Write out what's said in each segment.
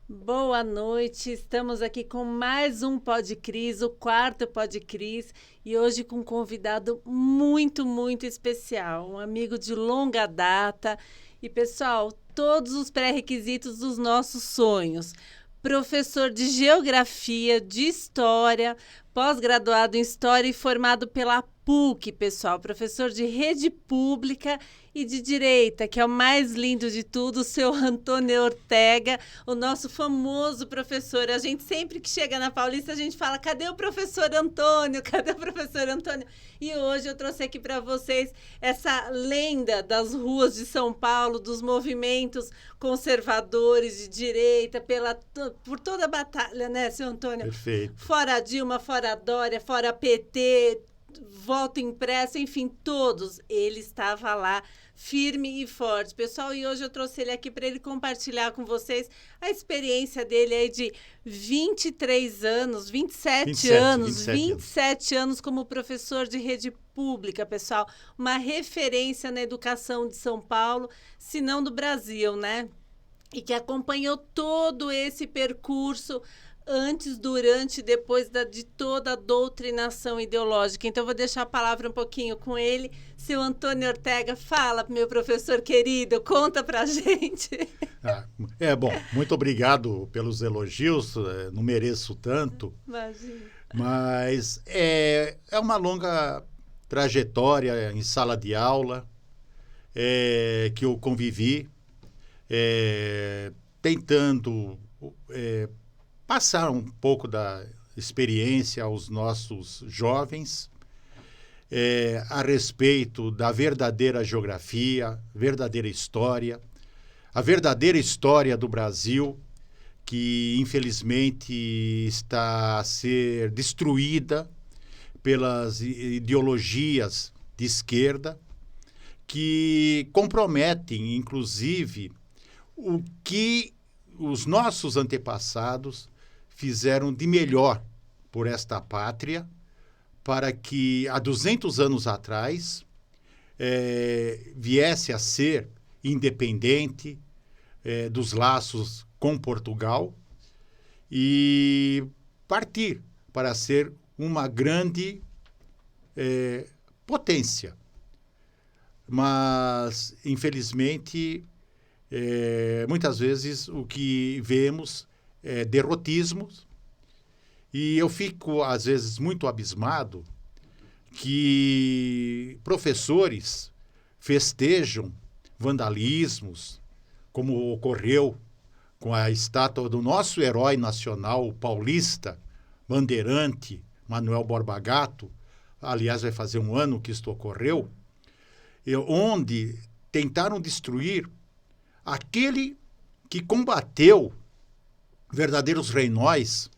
Boa noite, estamos aqui com mais um Pod Cris, o quarto Pod Cris, e hoje com um convidado muito especial, um amigo de longa data. E pessoal, todos os pré-requisitos dos nossos sonhos. Professor de Geografia, de História, pós-graduado em História e formado pela PUC, pessoal. Professor de Rede Pública e de Direita, que é o mais lindo de tudo, o seu Antônio Ortega, o nosso famoso professor. A gente sempre que chega na Paulista, a gente fala, cadê o professor Antônio? Cadê o professor Antônio? E hoje eu trouxe aqui para vocês essa lenda das ruas de São Paulo, dos movimentos conservadores de direita, por toda a batalha, né, seu Antônio? Perfeito. Fora Dilma, fora Dória, fora PT, voto impresso, enfim, todos. Ele estava lá, firme e forte. Pessoal, e hoje eu trouxe ele aqui para ele compartilhar com vocês a experiência dele aí de 23 anos, 27 anos, 27 anos como professor de rede pública, pessoal. Uma referência na educação de São Paulo, se não do Brasil, né? E que acompanhou todo esse percurso antes, durante e depois de toda a doutrinação ideológica. Então, vou deixar a palavra um pouquinho com ele. Seu Antônio Ortega, fala, meu professor querido, conta pra gente. Bom, muito obrigado pelos elogios, não mereço tanto. Imagina. Mas é uma longa trajetória em sala de aula que eu convivi, tentando passar um pouco da experiência aos nossos jovens a respeito da verdadeira geografia, verdadeira história, a verdadeira história do Brasil, que infelizmente está a ser destruída pelas ideologias de esquerda, que comprometem, inclusive, o que os nossos antepassados fizeram de melhor por esta pátria, para que há 200 anos atrás viesse a ser independente dos laços com Portugal e partir para ser uma grande potência. Mas, infelizmente, muitas vezes o que vemos é derrotismos, e eu fico, às vezes, muito abismado que professores festejam vandalismos, como ocorreu com a estátua do nosso herói nacional paulista, bandeirante, Manuel Borba Gato. Aliás, vai fazer um ano que isto ocorreu, onde tentaram destruir aquele que combateu verdadeiros reinões,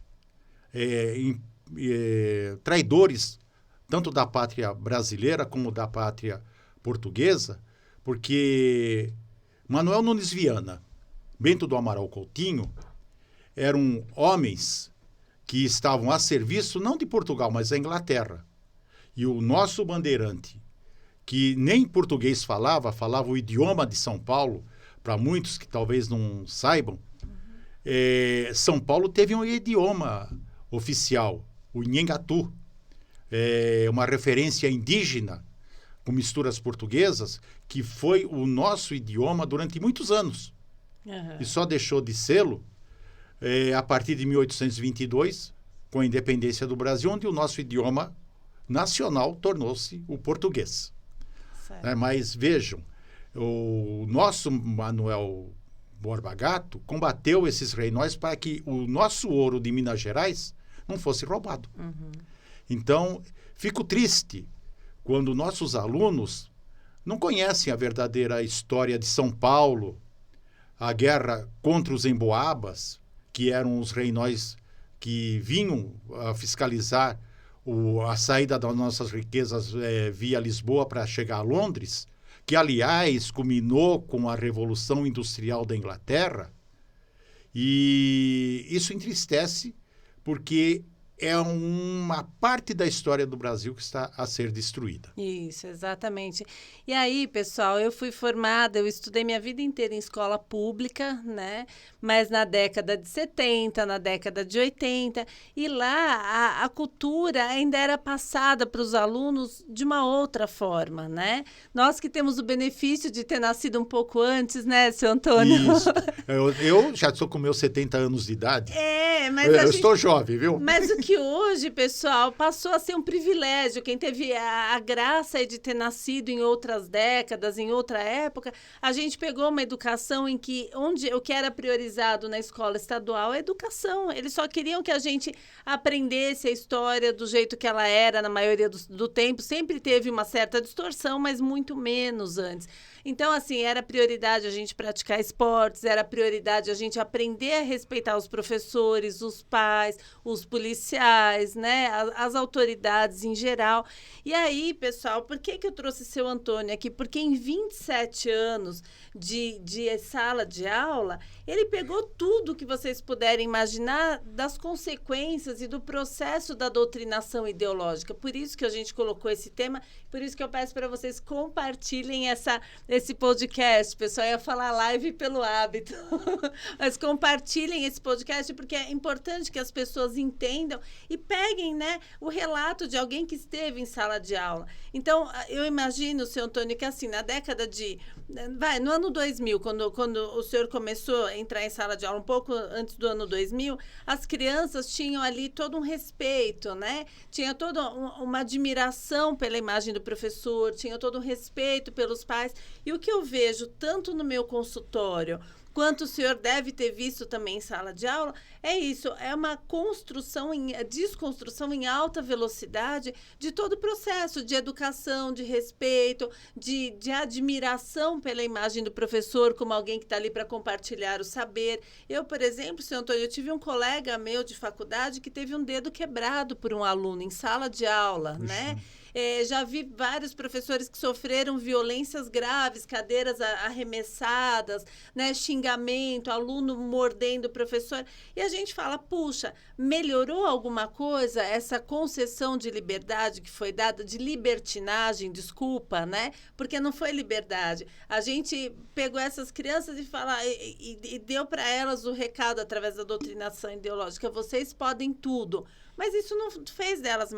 traidores, tanto da pátria brasileira como da pátria portuguesa, porque Manuel Nunes Viana, Bento do Amaral Coutinho, eram homens que estavam a serviço não de Portugal, mas da Inglaterra. E o nosso bandeirante, que nem português falava o idioma de São Paulo, para muitos que talvez não saibam, São Paulo teve um idioma oficial, o Nhengatu, uma referência indígena com misturas portuguesas, que foi o nosso idioma durante muitos anos. Uhum. E só deixou de sê-lo a partir de 1822, com a independência do Brasil, onde o nosso idioma nacional tornou-se o português. Mas vejam, o nosso Manuel Borba Gato combateu esses reinões para que o nosso ouro de Minas Gerais não fosse roubado. Uhum. Então, fico triste quando nossos alunos não conhecem a verdadeira história de São Paulo, a guerra contra os emboabas, que eram os reinões que vinham a fiscalizar a saída das nossas riquezas via Lisboa para chegar a Londres, que, aliás, culminou com a Revolução Industrial da Inglaterra. E isso entristece, porque é uma parte da história do Brasil que está a ser destruída. Isso, exatamente. E aí, pessoal, eu fui formada, eu estudei minha vida inteira em escola pública, né? Mas na década de 70, na década de 80, e lá a cultura ainda era passada para os alunos de uma outra forma, né? Nós que temos o benefício de ter nascido um pouco antes, né, seu Antônio? Isso. Eu já estou com meus 70 anos de idade. Mas eu estou jovem, viu? Mas o que hoje, pessoal, passou a ser um privilégio. Quem teve a graça de ter nascido em outras décadas, em outra época, a gente pegou uma educação em que o que era priorizado na escola estadual é a educação. Eles só queriam que a gente aprendesse a história do jeito que ela era na maioria do tempo. Sempre teve uma certa distorção, mas muito menos antes. Então, assim, era prioridade a gente praticar esportes, era prioridade a gente aprender a respeitar os professores, os pais, os policiais, né? As autoridades em geral. E aí, pessoal, por que eu trouxe seu Antônio aqui? Porque em 27 anos de sala de aula, ele pegou tudo que vocês puderem imaginar das consequências e do processo da doutrinação ideológica. Por isso que a gente colocou esse tema, por isso que eu peço para vocês compartilhem esse podcast. Pessoal, eu ia falar live pelo hábito, mas compartilhem esse podcast porque é importante que as pessoas entendam e peguem, né, o relato de alguém que esteve em sala de aula. Então, eu imagino, seu Antônio, que assim, na década no ano 2000, quando o senhor começou a entrar em sala de aula, um pouco antes do ano 2000, as crianças tinham ali todo um respeito, né? Tinha toda uma admiração pela imagem do professor, tinha todo um respeito pelos pais. E o que eu vejo tanto no meu consultório, quanto o senhor deve ter visto também em sala de aula, é isso, é uma desconstrução em alta velocidade de todo o processo de educação, de respeito, de admiração pela imagem do professor como alguém que está ali para compartilhar o saber. Eu, por exemplo, senhor Antônio, eu tive um colega meu de faculdade que teve um dedo quebrado por um aluno em sala de aula, né? Já vi vários professores que sofreram violências graves, cadeiras arremessadas, né, xingamento, aluno mordendo o professor. E a gente fala, puxa, melhorou alguma coisa essa concessão de liberdade que foi dada, de libertinagem, desculpa, né? Porque não foi liberdade. A gente pegou essas crianças e deu para elas o recado através da doutrinação ideológica, vocês podem tudo. Mas isso não fez delas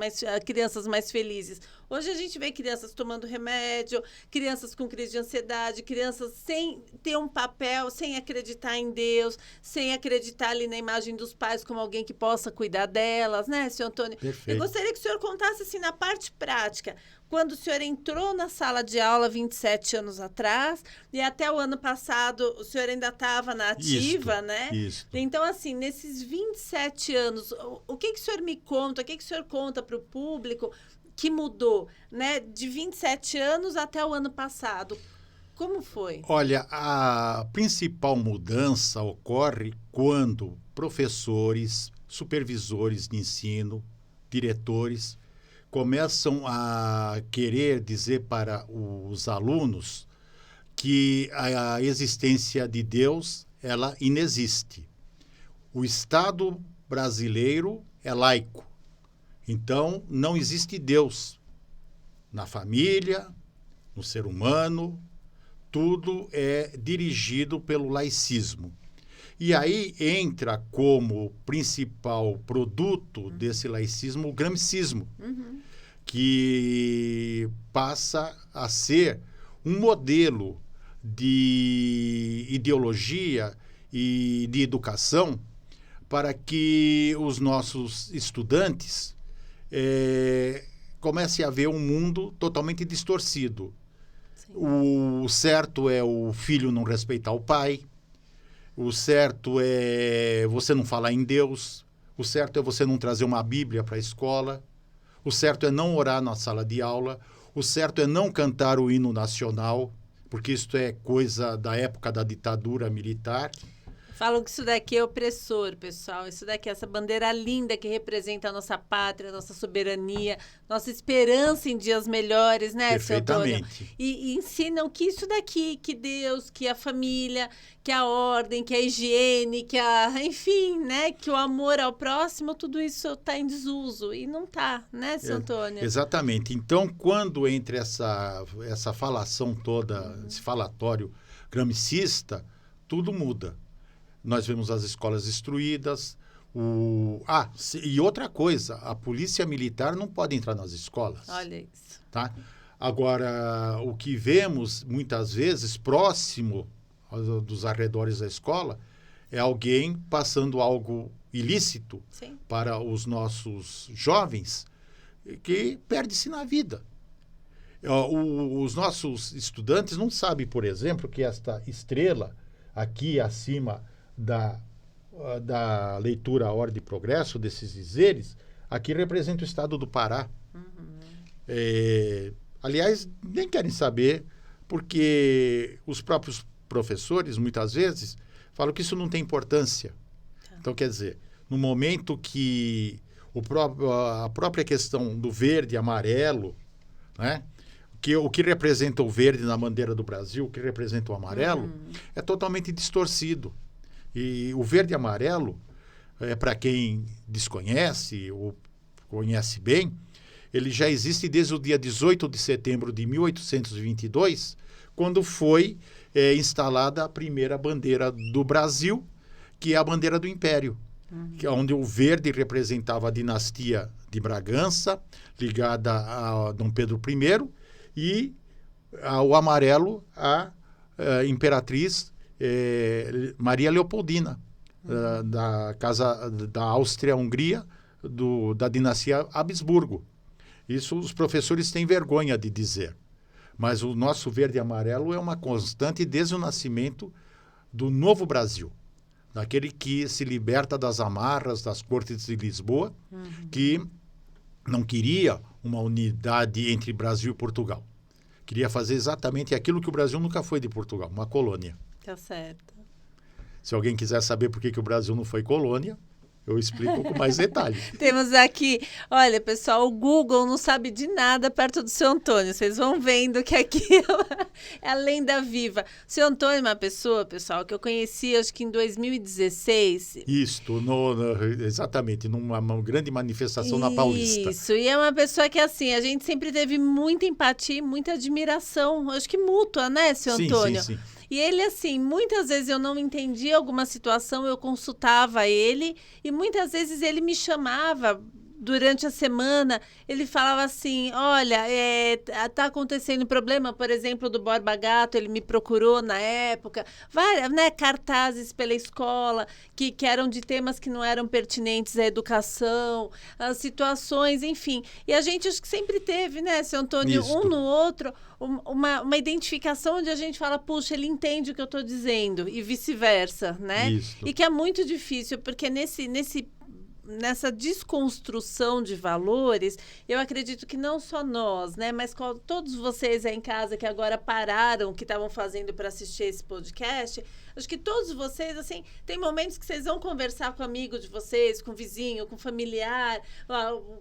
crianças mais felizes. Hoje a gente vê crianças tomando remédio, crianças com crise de ansiedade, crianças sem ter um papel, sem acreditar em Deus, sem acreditar ali na imagem dos pais como alguém que possa cuidar delas, né, senhor Antônio? Perfeito. Eu gostaria que o senhor contasse, assim, na parte prática, quando o senhor entrou na sala de aula 27 anos atrás, e até o ano passado o senhor ainda estava na ativa, né? Isso. Então, assim, nesses 27 anos, o que o senhor me conta, o que o senhor conta para o público que mudou, né? De 27 anos até o ano passado. Como foi? Olha, a principal mudança ocorre quando professores, supervisores de ensino, diretores, começam a querer dizer para os alunos que a existência de Deus, ela inexiste. O Estado brasileiro é laico. Então, não existe Deus na família, no ser humano, tudo é dirigido pelo laicismo. E aí entra como principal produto desse laicismo o gramscismo, que passa a ser um modelo de ideologia e de educação para que os nossos estudantes comecem a ver um mundo totalmente distorcido. Sim. O certo é o filho não respeitar o pai, o certo é você não falar em Deus, o certo é você não trazer uma Bíblia para a escola, o certo é não orar na sala de aula, o certo é não cantar o hino nacional, porque isto é coisa da época da ditadura militar. Falam que isso daqui é opressor, pessoal. Isso daqui é essa bandeira linda que representa a nossa pátria, a nossa soberania, nossa esperança em dias melhores, né, seu Antônio? Perfeitamente. E ensinam que isso daqui, que Deus, que a família, que a ordem, que a higiene, enfim, né, que o amor ao próximo, tudo isso está em desuso. E não está, né, seu Antônio? Exatamente. Então, quando entre essa falação toda, esse falatório gramscista, tudo muda. Nós vemos as escolas destruídas. E outra coisa, a polícia militar não pode entrar nas escolas. Olha isso. Tá? Agora, o que vemos muitas vezes próximo dos arredores da escola é alguém passando algo ilícito Sim. para os nossos jovens que perde-se na vida. Os nossos estudantes não sabem, por exemplo, que esta estrela aqui acima da leitura Ordem e Progresso, desses dizeres, aqui representa o estado do Pará. Aliás, nem querem saber, porque os próprios professores, muitas vezes, falam que isso não tem importância. Então, quer dizer, no momento que a própria questão do verde e amarelo, né? O que representa o verde na bandeira do Brasil, o que representa o amarelo, é totalmente distorcido. E o verde e amarelo, para quem desconhece ou conhece bem, ele já existe desde o dia 18 de setembro de 1822, quando foi instalada a primeira bandeira do Brasil, que é a bandeira do Império, que é onde o verde representava a dinastia de Bragança, ligada a Dom Pedro I, e o amarelo a imperatriz Maria Leopoldina, da Casa da Áustria-Hungria, da dinastia Habsburgo. Isso os professores têm vergonha de dizer. Mas o nosso verde e amarelo é uma constante desde o nascimento do novo Brasil, daquele que se liberta das amarras das cortes de Lisboa, que não queria uma unidade entre Brasil e Portugal. Queria fazer exatamente aquilo que o Brasil nunca foi de Portugal, uma colônia. Tá certo. Se alguém quiser saber por que o Brasil não foi colônia, eu explico com mais detalhes. Temos aqui, olha, pessoal, o Google não sabe de nada perto do seu Antônio. Vocês vão vendo que aqui é a lenda viva. O seu Antônio é uma pessoa, pessoal, que eu conheci, acho que em 2016. Isto, exatamente, numa grande manifestação na Paulista. Isso, e é uma pessoa que, assim, a gente sempre teve muita empatia e muita admiração, acho que mútua, né, seu Antônio? Sim. E ele, assim, muitas vezes eu não entendia alguma situação, eu consultava ele, e muitas vezes ele me chamava durante a semana, ele falava assim, olha, tá acontecendo problema, por exemplo, do Borba Gato, ele me procurou na época, várias, né, cartazes pela escola, que eram de temas que não eram pertinentes à educação, as situações, enfim. E a gente acho que sempre teve, né, seu Antônio, um no outro, uma identificação onde a gente fala, puxa, ele entende o que eu estou dizendo, e vice-versa, né? Isso. E que é muito difícil, porque nessa desconstrução de valores, eu acredito que não só nós, né, mas todos vocês aí em casa que agora pararam, que estavam fazendo para assistir esse podcast, acho que todos vocês, assim, tem momentos que vocês vão conversar com amigo de vocês, com vizinho, com familiar,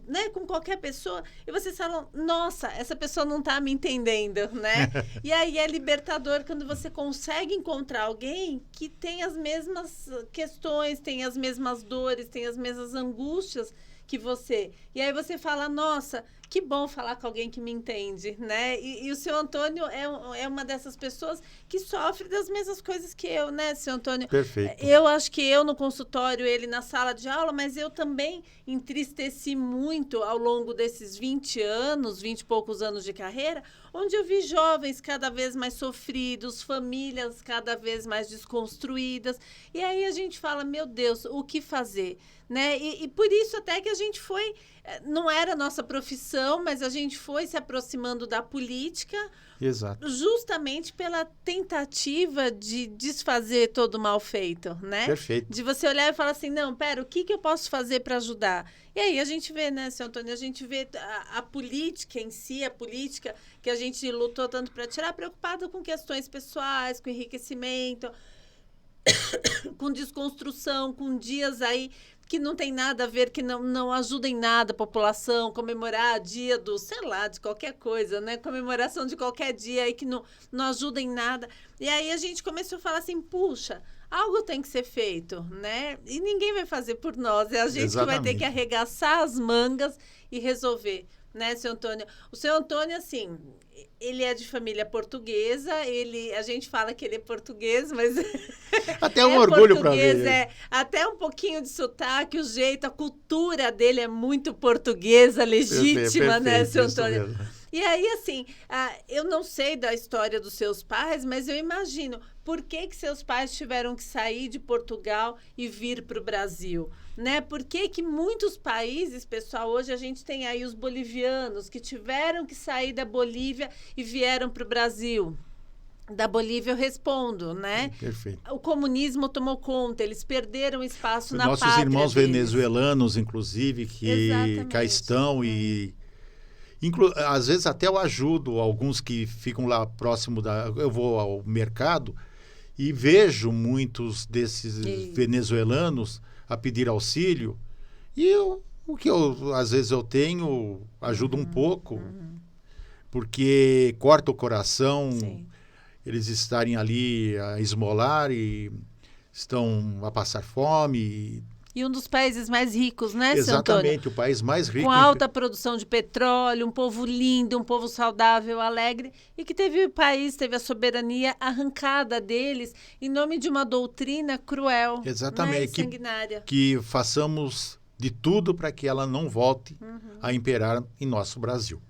né, com qualquer pessoa, e vocês falam, nossa, essa pessoa não está me entendendo, né? E aí é libertador quando você consegue encontrar alguém que tem as mesmas questões, tem as mesmas dores, tem as mesmas angústias que você. E aí você fala, nossa, que bom falar com alguém que me entende, né? E o seu Antônio é uma dessas pessoas que sofre das mesmas coisas que eu, né, seu Antônio? Perfeito. Eu acho que eu no consultório, ele na sala de aula, mas eu também entristeci muito ao longo desses 20 e poucos anos de carreira, onde eu vi jovens cada vez mais sofridos, famílias cada vez mais desconstruídas. E aí a gente fala, meu Deus, o que fazer? Né? E por isso até que a gente foi, não era a nossa profissão, mas a gente foi se aproximando da política. Exato. Justamente pela tentativa de desfazer todo o mal feito, né? Perfeito. De você olhar e falar assim, não, pera, o que eu posso fazer para ajudar? E aí a gente vê, né, seu Antônio, a gente vê a política em si, a política que a gente lutou tanto para tirar, preocupada com questões pessoais, com enriquecimento. com desconstrução, com dias aí que não tem nada a ver, que não ajuda em nada a população, comemorar dia do, sei lá, de qualquer coisa, né? Comemoração de qualquer dia aí que não ajuda em nada. E aí a gente começou a falar assim, puxa, algo tem que ser feito, né? E ninguém vai fazer por nós, é a gente que vai ter que arregaçar as mangas e resolver, né, seu Antônio? O seu Antônio, assim, ele é de família portuguesa, a gente fala que ele é português, mas até um orgulho para mim. Até um pouquinho de sotaque, o jeito, a cultura dele é muito portuguesa, legítima, perfeito, né, seu Antônio? Mesmo. E aí, assim, eu não sei da história dos seus pais, mas eu imagino por que seus pais tiveram que sair de Portugal e vir para o Brasil, né? Por que muitos países, pessoal, hoje a gente tem aí os bolivianos que tiveram que sair da Bolívia e vieram para o Brasil. Da Bolívia eu respondo, né? Perfeito. O comunismo tomou conta, eles perderam espaço na pátria nossos irmãos deles. Venezuelanos, inclusive, que cá estão e... às vezes até eu ajudo alguns que ficam lá próximo eu vou ao mercado e vejo muitos desses venezuelanos a pedir auxílio e o que às vezes eu tenho ajuda um pouco, porque corta o coração eles estarem ali a esmolar e estão a passar fome. E um dos países mais ricos, né, seu Antônio? Exatamente, o país mais rico. Com alta produção de petróleo, um povo lindo, um povo saudável, alegre, e que teve a soberania arrancada deles em nome de uma doutrina cruel, exatamente, né, e sanguinária. Que façamos de tudo para que ela não volte a imperar em nosso Brasil.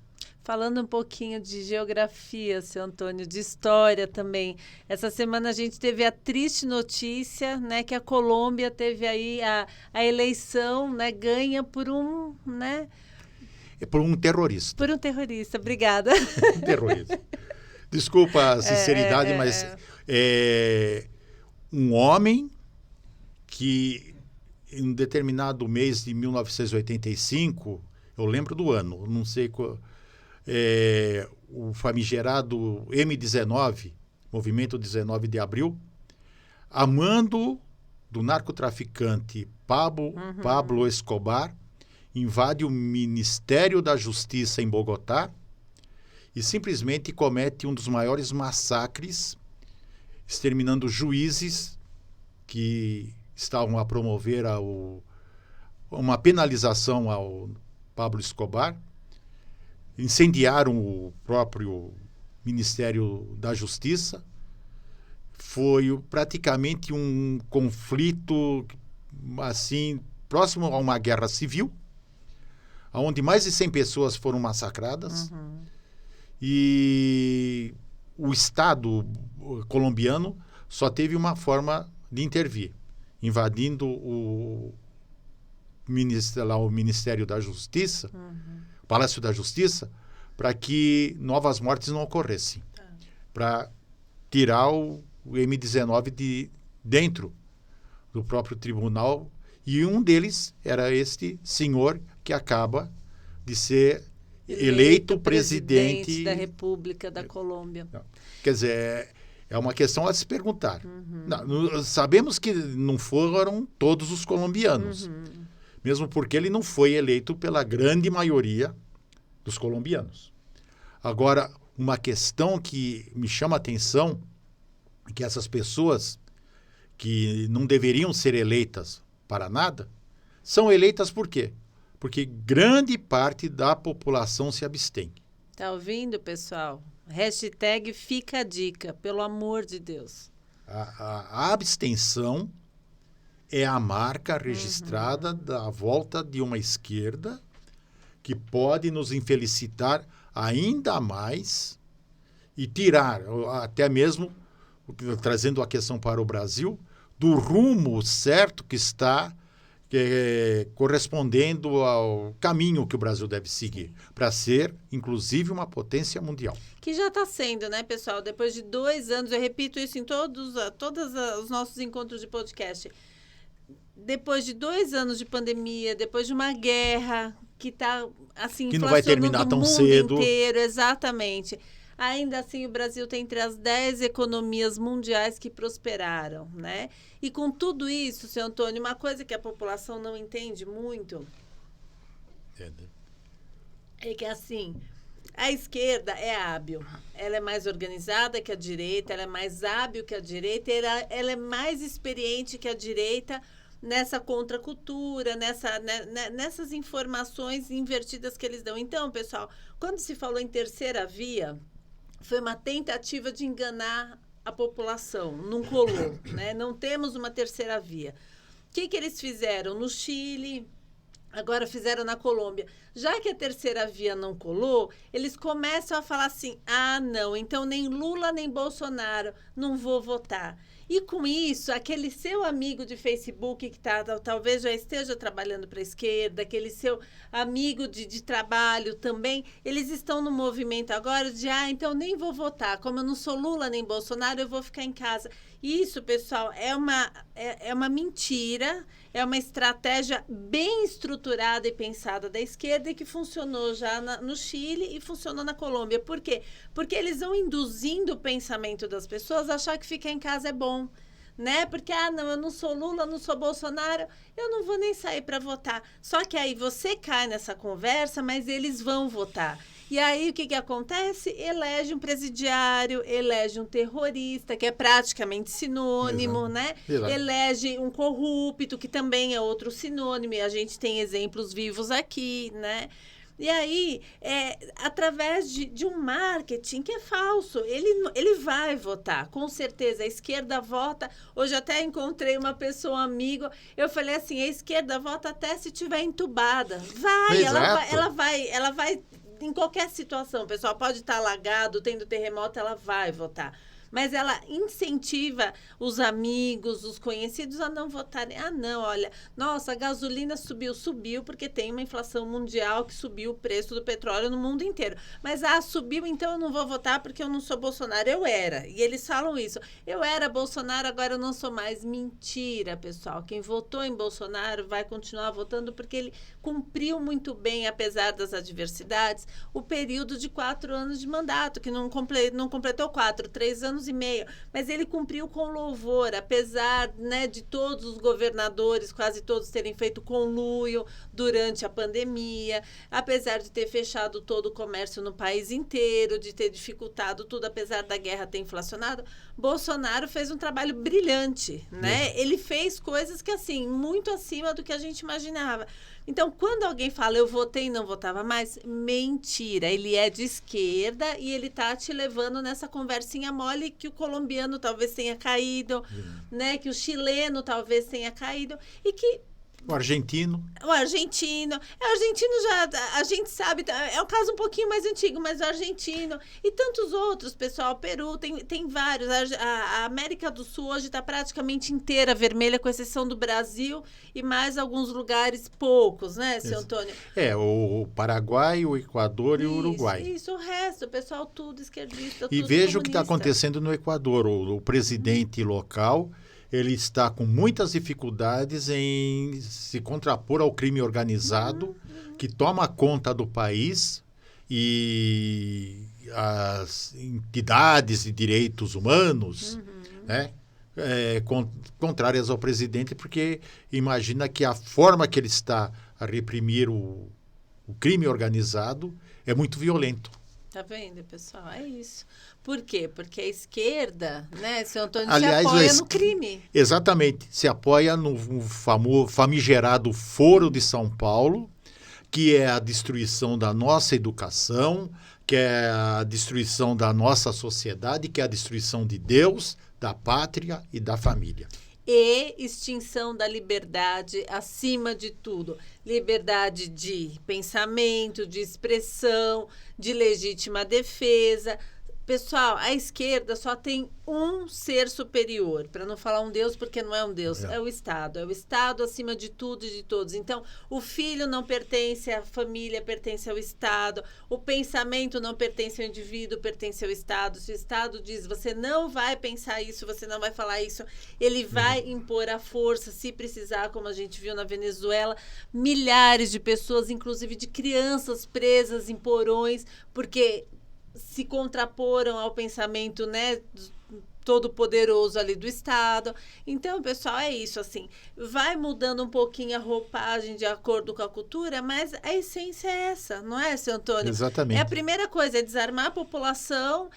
Falando um pouquinho de geografia, seu Antônio, de história também. Essa semana a gente teve a triste notícia, né, que a Colômbia teve aí a eleição, né, ganha por um, né? Por um terrorista. Por um terrorista, obrigada. Um terrorista. Desculpa a sinceridade, mas um homem que em um determinado mês de 1985, eu lembro do ano, não sei qual... o famigerado M19, Movimento 19 de Abril, a mando do narcotraficante Pablo Escobar, invade o Ministério da Justiça em Bogotá e simplesmente comete um dos maiores massacres, exterminando juízes que estavam a promover uma penalização ao Pablo Escobar. Incendiaram o próprio Ministério da Justiça. Foi praticamente um conflito assim, próximo a uma guerra civil, onde mais de 100 pessoas foram massacradas. E o Estado colombiano só teve uma forma de intervir, invadindo o Ministério da Justiça, Palácio da Justiça, para que novas mortes não ocorressem, para tirar o M19 de dentro do próprio tribunal, e um deles era este senhor que acaba de ser eleito presidente da República da Colômbia. Quer dizer, é uma questão a se perguntar. Não, sabemos que não foram todos os colombianos, mesmo porque ele não foi eleito pela grande maioria dos colombianos. Agora, uma questão que me chama a atenção é que essas pessoas que não deveriam ser eleitas para nada, são eleitas por quê? Porque grande parte da população se abstém. Tá ouvindo, pessoal? Hashtag fica a dica, pelo amor de Deus. A abstenção é a marca registrada da volta de uma esquerda que pode nos infelicitar ainda mais e tirar, até mesmo, trazendo a questão para o Brasil, do rumo certo que está correspondendo ao caminho que o Brasil deve seguir, para ser, inclusive, uma potência mundial. Que já está sendo, né, pessoal? Depois de 2 anos, eu repito isso em todos os nossos encontros de podcast. Depois de 2 anos de pandemia, depois de uma guerra que está assim, que não vai terminar tão cedo, inteiro, exatamente. ainda assim o Brasil está entre as 10 economias mundiais que prosperaram, né? E com tudo isso, seu Antônio, uma coisa que a população não entende muito é que, assim, a esquerda é hábil, ela é mais organizada que a direita, ela é mais hábil que a direita, ela é mais experiente que a direita nessa contracultura, nessas informações invertidas que eles dão. Então, pessoal, quando se falou em terceira via, foi uma tentativa de enganar a população, não colou, né? Não temos uma terceira via. O que eles fizeram no Chile? Agora fizeram na Colômbia. Já que a terceira via não colou, eles começam a falar assim, não, então nem Lula nem Bolsonaro, não vou votar. E com isso, aquele seu amigo de Facebook que talvez já esteja trabalhando para a esquerda, aquele seu amigo de trabalho também, eles estão no movimento agora de, então nem vou votar. Como eu não sou Lula nem Bolsonaro, eu vou ficar em casa. Isso, pessoal, é uma mentira, é uma estratégia bem estruturada e pensada da esquerda e que funcionou já no Chile e funcionou na Colômbia. Por quê? Porque eles vão induzindo o pensamento das pessoas a achar que ficar em casa é bom, né? Porque, não, eu não sou Lula, não sou Bolsonaro, eu não vou nem sair para votar. Só que aí você cai nessa conversa, mas eles vão votar. E aí, o que acontece? Elege um presidiário, elege um terrorista, que é praticamente sinônimo, né? Exato. Elege um corrupto, que também é outro sinônimo, e a gente tem exemplos vivos aqui, né? E aí, através de um marketing que é falso, ele vai votar, com certeza. A esquerda vota. Hoje até encontrei uma pessoa, um amigo, eu falei assim, a esquerda vota até se estiver entubada. Vai, ela vai em qualquer situação. O pessoal pode estar alagado, tendo terremoto, ela vai votar. Mas ela incentiva os amigos, os conhecidos a não votarem. Não, olha, nossa, a gasolina subiu porque tem uma inflação mundial que subiu o preço do petróleo no mundo inteiro. Mas, subiu, então eu não vou votar porque eu não sou Bolsonaro. Eu era. E eles falam isso. Eu era Bolsonaro, agora eu não sou mais. Mentira, pessoal. Quem votou em Bolsonaro vai continuar votando porque ele cumpriu muito bem, apesar das adversidades, o período de 4 anos de mandato, que não completou 3 anos e meio, mas ele cumpriu com louvor, apesar, né, de todos os governadores, quase todos terem feito conluio durante a pandemia, apesar de ter fechado todo o comércio no país inteiro, de ter dificultado tudo, apesar da guerra ter inflacionado, Bolsonaro fez um trabalho brilhante, né? Ele fez coisas que, assim, muito acima do que a gente imaginava. Então, quando alguém fala, eu votei e não votava mais, mentira. Ele é de esquerda e ele está te levando nessa conversinha mole que o colombiano talvez tenha caído, né? Que o chileno talvez tenha caído e que... O argentino já, a gente sabe, é um caso um pouquinho mais antigo, mas o argentino e tantos outros, pessoal, Peru, tem vários. A América do Sul hoje está praticamente inteira vermelha, com exceção do Brasil e mais alguns lugares poucos, né, seu Antônio? O Paraguai, o Equador e o Uruguai. Isso, o resto, o pessoal tudo esquerdista, tudo veja o que está acontecendo no Equador. O presidente local... ele está com muitas dificuldades em se contrapor ao crime organizado que toma conta do país e as entidades de direitos humanos, né, contrárias ao presidente, porque imagina que a forma que ele está a reprimir o crime organizado é muito violento. Tá vendo, pessoal? É isso. Por quê? Porque a esquerda, né, seu Antônio, aliás, se apoia no crime. Exatamente. Se apoia no famigerado Foro de São Paulo, que é a destruição da nossa educação, que é a destruição da nossa sociedade, que é a destruição de Deus, da pátria e da família. E extinção da liberdade acima de tudo. Liberdade de pensamento, de expressão, de legítima defesa. Pessoal, a esquerda só tem um ser superior, para não falar um Deus, porque não é um Deus, é o Estado. É o Estado acima de tudo e de todos. Então, o filho não pertence à família, pertence ao Estado. O pensamento não pertence ao indivíduo, pertence ao Estado. Se o Estado diz, você não vai pensar isso, você não vai falar isso, ele vai impor a força, se precisar, como a gente viu na Venezuela, milhares de pessoas, inclusive de crianças presas em porões, porque... se contraporam ao pensamento, né, todo poderoso ali do Estado. Então, pessoal, é isso, assim, vai mudando um pouquinho a roupagem de acordo com a cultura, mas a essência é essa, não é, seu Antônio? Exatamente. É a primeira coisa, é desarmar a população,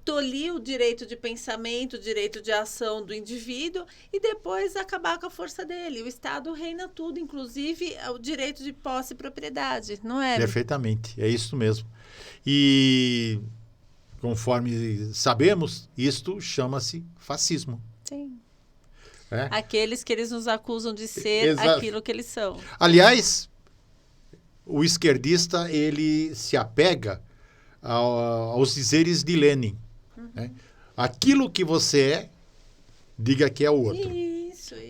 tolir o direito de pensamento, o direito de ação do indivíduo e depois acabar com a força dele. O Estado reina tudo, inclusive o direito de posse e propriedade, não é? Perfeitamente, é isso mesmo. E, conforme sabemos, isto chama-se fascismo. Sim. É? Aqueles que eles nos acusam de ser aquilo que eles são. Aliás, o esquerdista, ele se apega aos dizeres de Lenin. Né? Aquilo que você é, diga que é o outro. Isso.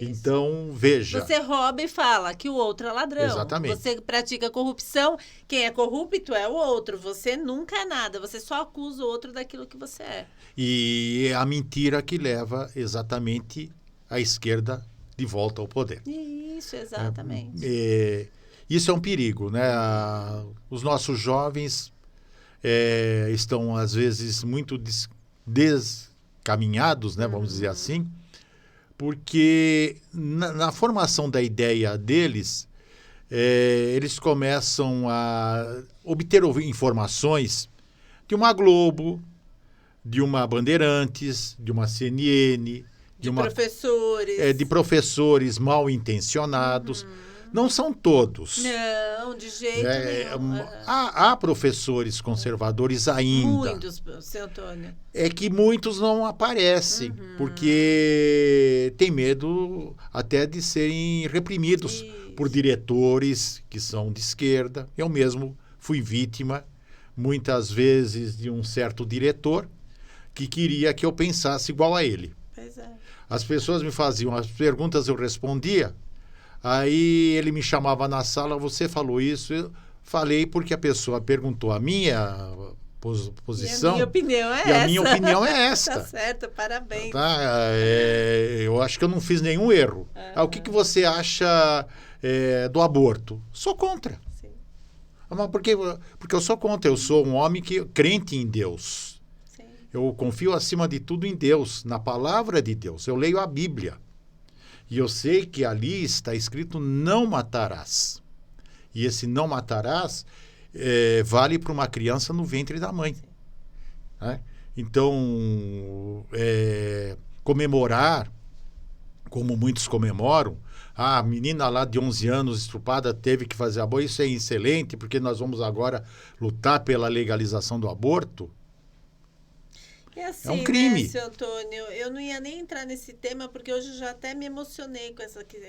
Então, veja. Você rouba e fala que o outro é ladrão. Exatamente. Você pratica corrupção, quem é corrupto é o outro. Você nunca é nada, você só acusa o outro daquilo que você é. E é a mentira que leva exatamente a esquerda de volta ao poder. Isso, exatamente. Isso é um perigo, né? Os nossos jovens estão, às vezes, muito descaminhados, né? Vamos dizer assim, porque na formação da ideia deles, eles começam a obter informações de uma Globo, de uma Bandeirantes, de uma CNN, de professores mal intencionados. Não são todos. Não, de jeito nenhum. Há professores conservadores ainda. Muitos, seu Antônio. É que muitos não aparecem, porque tem medo até de serem reprimidos por diretores que são de esquerda. Eu mesmo fui vítima, muitas vezes, de um certo diretor que queria que eu pensasse igual a ele. Pois é. As pessoas me faziam as perguntas, eu respondia. Aí ele me chamava na sala, você falou isso? Eu falei porque a pessoa perguntou a minha posição. E a minha opinião é essa. E a minha opinião é esta. Tá certo, parabéns. Tá? Eu acho que eu não fiz nenhum erro. O que você acha do aborto? Sou contra. Sim. Mas porque eu sou contra. Eu sou um homem crente em Deus. Sim. Eu confio acima de tudo em Deus, na palavra de Deus. Eu leio a Bíblia. E eu sei que ali está escrito não matarás. E esse não matarás vale para uma criança no ventre da mãe. Né? Então, comemorar, como muitos comemoram, a menina lá de 11 anos estrupada teve que fazer aborto, isso é excelente, porque nós vamos agora lutar pela legalização do aborto. Assim, é um crime. Né, seu Antônio, eu não ia nem entrar nesse tema, porque hoje eu já até me emocionei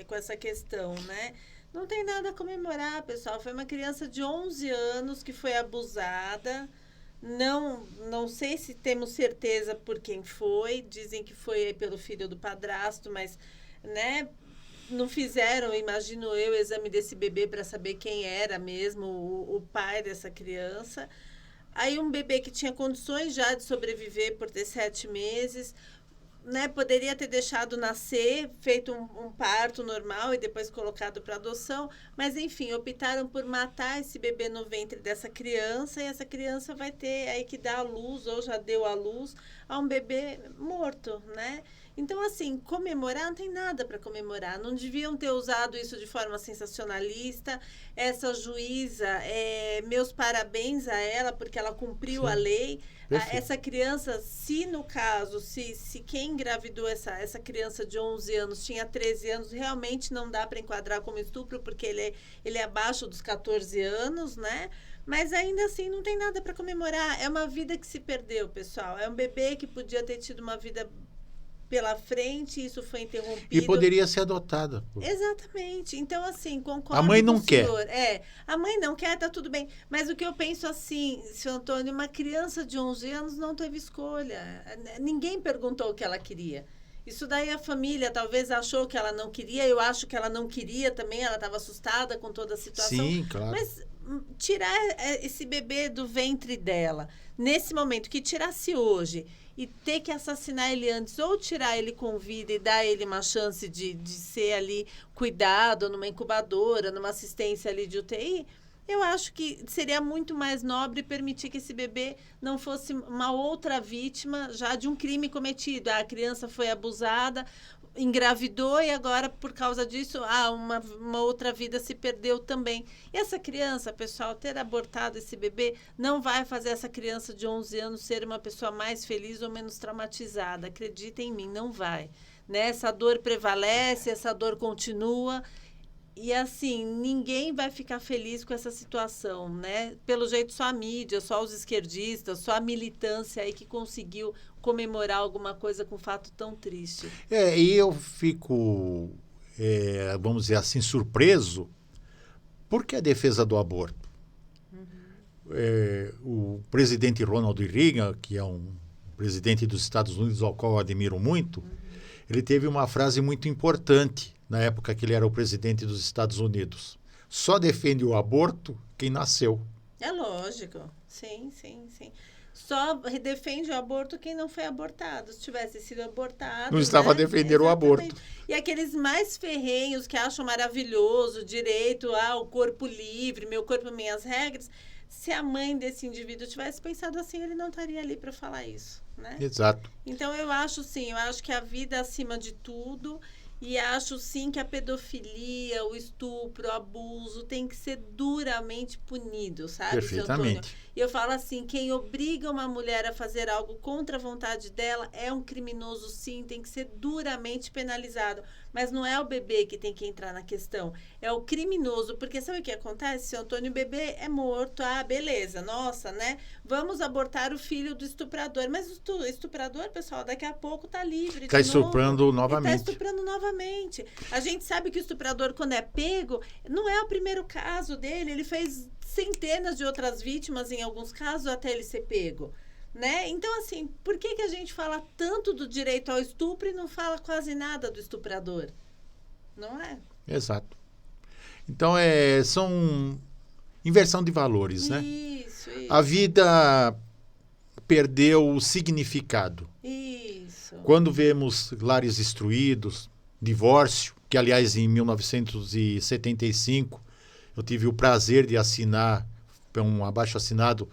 com essa questão, né? Não tem nada a comemorar, pessoal. Foi uma criança de 11 anos que foi abusada. Não sei se temos certeza por quem foi. Dizem que foi pelo filho do padrasto, mas, né? Não fizeram, imagino eu, o exame desse bebê para saber quem era mesmo o pai dessa criança. Aí um bebê que tinha condições já de sobreviver por ter 7 meses, né, poderia ter deixado nascer, feito um parto normal e depois colocado para adoção, mas enfim, optaram por matar esse bebê no ventre dessa criança e essa criança vai ter aí que dar à luz, ou já deu à luz, a um bebê morto, né? Então, assim, comemorar não tem nada para comemorar. Não deviam ter usado isso de forma sensacionalista. Essa juíza, meus parabéns a ela, porque ela cumpriu a lei. Essa criança, se no caso, se quem engravidou essa criança de 11 anos tinha 13 anos, realmente não dá para enquadrar como estupro, porque ele é abaixo dos 14 anos, né? Mas ainda assim não tem nada para comemorar. É uma vida que se perdeu, pessoal. É um bebê que podia ter tido uma vida pela frente, isso foi interrompido. E poderia ser adotada. Exatamente. Então, assim, concordo a mãe não com o senhor. A mãe não quer, tá tudo bem. Mas o que eu penso assim, seu Antônio, uma criança de 11 anos não teve escolha. Ninguém perguntou o que ela queria. Isso daí a família talvez achou que ela não queria, eu acho que ela não queria também, ela estava assustada com toda a situação. Sim, claro. Mas tirar esse bebê do ventre dela, nesse momento, que tirasse hoje e ter que assassinar ele antes, ou tirar ele com vida e dar a ele uma chance de ser ali cuidado numa incubadora, numa assistência ali de UTI, Eu acho que seria muito mais nobre permitir que esse bebê não fosse uma outra vítima já de um crime cometido. A criança foi abusada, engravidou e agora, por causa disso, uma outra vida se perdeu também. E essa criança, pessoal, ter abortado esse bebê não vai fazer essa criança de 11 anos ser uma pessoa mais feliz ou menos traumatizada. Acreditem em mim, não vai. Né? Essa dor prevalece, essa dor continua. E assim, ninguém vai ficar feliz com essa situação, né? Pelo jeito, só a mídia, só os esquerdistas, só a militância aí que conseguiu comemorar alguma coisa com um fato tão triste. E eu fico, vamos dizer assim, surpreso, porque a defesa do aborto. O presidente Ronald Reagan, que é um presidente dos Estados Unidos ao qual eu admiro muito, ele teve uma frase muito importante na época que ele era o presidente dos Estados Unidos. Só defende o aborto quem nasceu. É lógico. Sim. Só defende o aborto quem não foi abortado. Se tivesse sido abortado... Não estava a defender o aborto. E aqueles mais ferrenhos que acham maravilhoso, direito ao corpo livre, meu corpo, minhas regras... Se a mãe desse indivíduo tivesse pensado assim, ele não estaria ali para falar isso, né? Exato. Então, eu acho que a vida é acima de tudo e acho, sim, que a pedofilia, o estupro, o abuso tem que ser duramente punido, sabe, Perfeitamente. E eu falo assim, quem obriga uma mulher a fazer algo contra a vontade dela é um criminoso, sim, tem que ser duramente penalizado. Mas não é o bebê que tem que entrar na questão, é o criminoso, porque sabe o que acontece, seu Antônio? O bebê é morto, beleza, nossa, né? Vamos abortar o filho do estuprador, mas o estuprador, pessoal, daqui a pouco tá livre. Está estuprando novamente. Está estuprando novamente. A gente sabe que o estuprador, quando é pego, não é o primeiro caso dele, ele fez centenas de outras vítimas, em alguns casos, até ele ser pego. Né? Então, assim, por que a gente fala tanto do direito ao estupro e não fala quase nada do estuprador? Não é? Exato. Então, são inversão de valores, né? Isso. A vida perdeu o significado. Isso. Quando vemos lares destruídos, divórcio, que, aliás, em 1975, eu tive o prazer de assinar um abaixo-assinado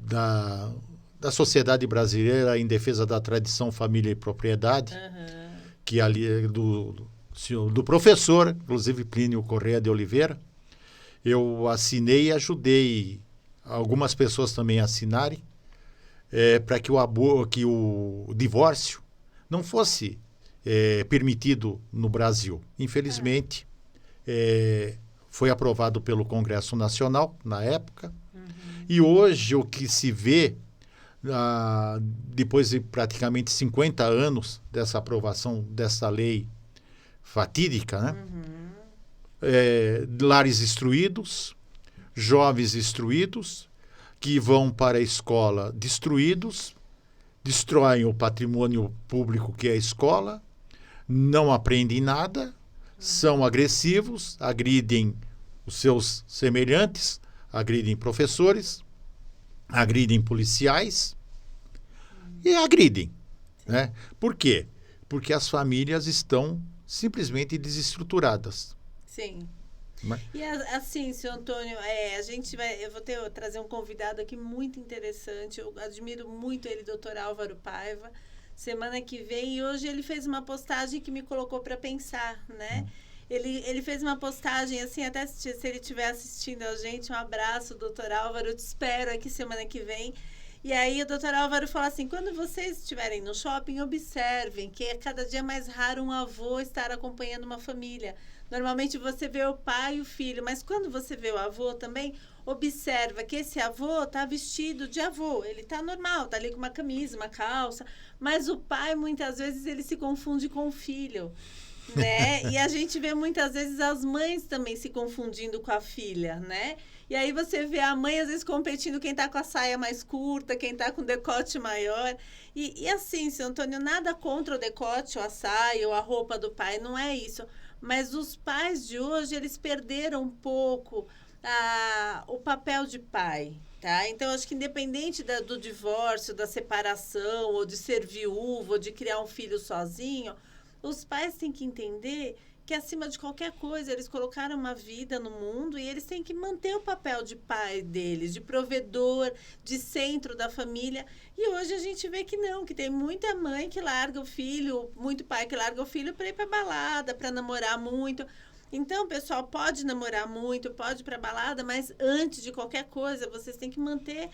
da Sociedade Brasileira em Defesa da Tradição, Família e Propriedade, que ali é do professor, inclusive Plínio Corrêa de Oliveira. Eu assinei e ajudei algumas pessoas também a assinarem para que o divórcio não fosse permitido no Brasil. Infelizmente, foi aprovado pelo Congresso Nacional na época. E hoje o que se vê, depois de praticamente 50 anos dessa aprovação dessa lei fatídica, né? Lares destruídos, jovens destruídos, que vão para a escola destruídos, destroem o patrimônio público que é a escola, não aprendem nada, são agressivos, agridem os seus semelhantes, agridem professores, agridem policiais e agridem. Né? Por quê? Porque as famílias estão simplesmente desestruturadas. Sim. E assim, senhor Antônio, eu vou trazer um convidado aqui muito interessante, eu admiro muito ele, doutor Álvaro Paiva, semana que vem, e hoje ele fez uma postagem que me colocou para pensar, né? Ele fez uma postagem, assim, até se ele estiver assistindo a gente, um abraço, doutor Álvaro, eu te espero aqui semana que vem. E aí o doutor Álvaro fala assim, quando vocês estiverem no shopping, observem que é cada dia mais raro um avô estar acompanhando uma família. Normalmente você vê o pai e o filho, mas quando você vê o avô também, observa que esse avô está vestido de avô, ele está normal, está ali com uma camisa, uma calça, mas o pai, muitas vezes, ele se confunde com o filho. Né? E a gente vê muitas vezes as mães também se confundindo com a filha, né? E aí você vê a mãe às vezes competindo quem tá com a saia mais curta, quem tá com o decote maior. E assim, seu Antônio, nada contra o decote, ou a saia, ou a roupa do pai, não é isso. Mas os pais de hoje, eles perderam um pouco o papel de pai, tá? Então, acho que independente do divórcio, da separação, ou de ser viúvo, ou de criar um filho sozinho, os pais têm que entender que acima de qualquer coisa eles colocaram uma vida no mundo e eles têm que manter o papel de pai deles, de provedor, de centro da família. E hoje a gente vê que não, que tem muita mãe que larga o filho, muito pai que larga o filho para ir para balada, para namorar muito. Então, pessoal, pode namorar muito, pode ir para balada, mas antes de qualquer coisa, vocês têm que manter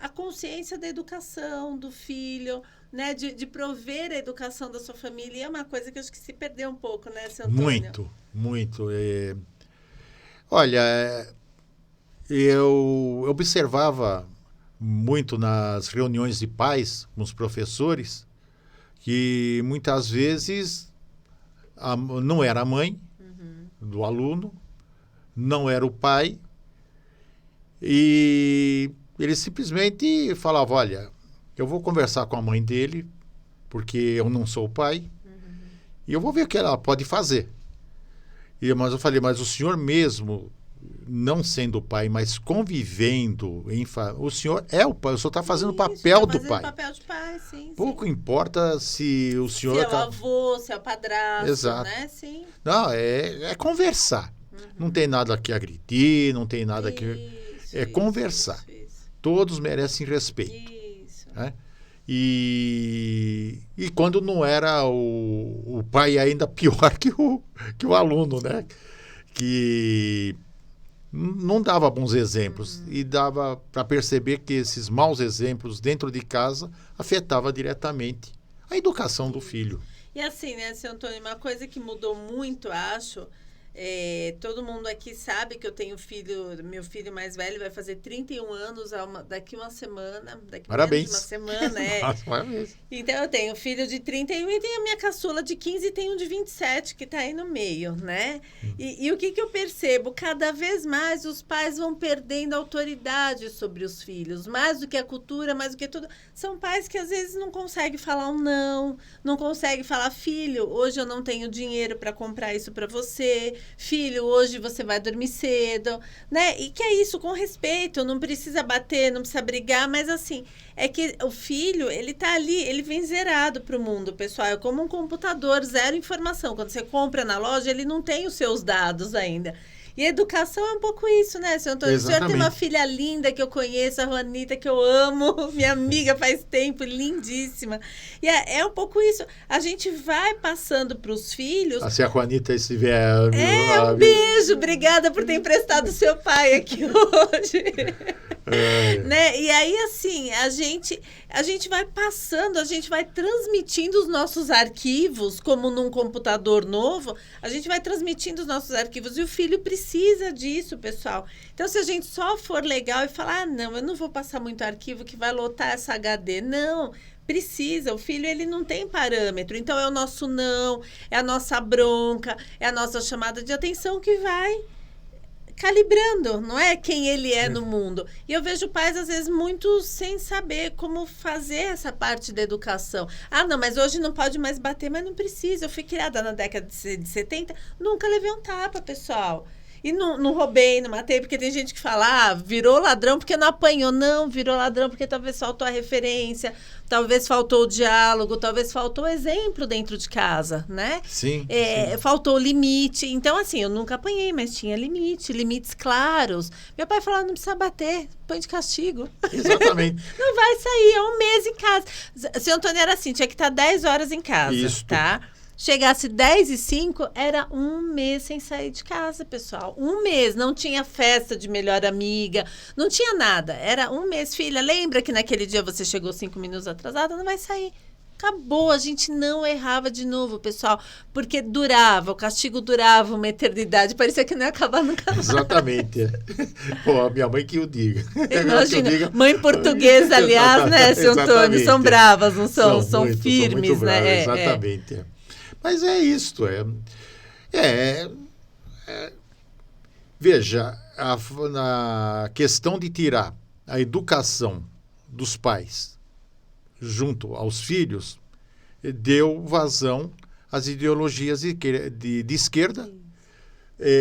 a consciência da educação do filho, né? De prover a educação da sua família. E é uma coisa que eu acho que se perdeu um pouco, né, seu Antônio? Muito, muito. Olha, eu observava muito nas reuniões de pais com os professores que muitas vezes não era a mãe do aluno, não era o pai, e ele simplesmente falava, olha, eu vou conversar com a mãe dele, porque eu não sou o pai, e eu vou ver o que ela pode fazer. Mas eu falei, mas o senhor mesmo, não sendo o pai, mas convivendo, o senhor é o pai, o senhor está fazendo o papel do pai. Papel de pai, sim. Pouco importa se o senhor... Se é o avô, se é o padrasto, exato, né? Sim. Não, é conversar. Não tem nada que agredir, não tem nada que... É conversar. Isso. Todos merecem respeito. Isso. Né? E quando não era o pai, ainda pior que o aluno, né? Que não dava bons exemplos e dava para perceber que esses maus exemplos dentro de casa afetavam diretamente a educação do filho. E assim, né, seu Antônio, uma coisa que mudou muito, acho, todo mundo aqui sabe que eu tenho meu filho mais velho vai fazer 31 anos daqui uma semana, Parabéns. Menos de uma semana, Nossa, parabéns. Então eu tenho filho de 31 e tenho a minha caçula de 15 e tenho um de 27 que está aí no meio, né? E o que eu percebo? Cada vez mais os pais vão perdendo autoridade sobre os filhos, mais do que a cultura, mais do que tudo. São pais que às vezes não conseguem falar um não conseguem falar, filho, hoje eu não tenho dinheiro para comprar isso para você, filho, hoje você vai dormir cedo, né? E que é isso, com respeito, não precisa bater, não precisa brigar, mas assim, é que o filho, ele tá ali, ele vem zerado pro mundo, pessoal, é como um computador, zero informação. Quando você compra na loja, ele não tem os seus dados ainda. E educação é um pouco isso, né, senhor Antônio? Exatamente. O senhor tem uma filha linda que eu conheço, a Juanita, que eu amo, minha amiga faz tempo, lindíssima. E é um pouco isso. A gente vai passando para os filhos... Se a Juanita estiver... um beijo, obrigada por ter emprestado seu pai aqui hoje. Né? E aí, assim, a gente vai passando, a gente vai transmitindo os nossos arquivos, como num computador novo, a gente vai transmitindo os nossos arquivos e o filho precisa disso, pessoal. Então, se a gente só for legal e falar, não, eu não vou passar muito arquivo que vai lotar essa HD, não, precisa, o filho ele não tem parâmetro, então é o nosso não, é a nossa bronca, é a nossa chamada de atenção que vai calibrando, não é quem ele é no mundo. E eu vejo pais, às vezes, muito sem saber como fazer essa parte da educação. Ah, não, mas hoje não pode mais bater, mas não precisa. Eu fui criada na década de 70, nunca levei um tapa, pessoal. E não roubei, não matei, porque tem gente que fala, virou ladrão porque não apanhou. Não, virou ladrão porque talvez faltou a referência, talvez faltou o diálogo, talvez faltou o exemplo dentro de casa, né? Sim, sim. Faltou o limite. Então, assim, eu nunca apanhei, mas tinha limites claros. Meu pai falava, não precisa bater, põe de castigo. Exatamente. Não vai sair, é um mês em casa. Seu Antônio era assim, tinha que estar 10 horas em casa, Isso. tá? Chegasse 10h05, era um mês sem sair de casa, pessoal. Um mês, não tinha festa de melhor amiga, não tinha nada. Era um mês, filha, lembra que naquele dia você chegou 5 minutos atrasada? Não vai sair. Acabou, a gente não errava de novo, pessoal, porque durava, o castigo durava uma eternidade, parecia que não ia acabar nunca mais. Exatamente. Pô, a minha mãe que o diga. Imagina, mãe portuguesa, aliás, né, seu Antônio, são bravas, não são? São muito, firmes, são muito né? Bravas, exatamente. Mas é isto. Veja, na questão de tirar a educação dos pais junto aos filhos, deu vazão às ideologias de esquerda,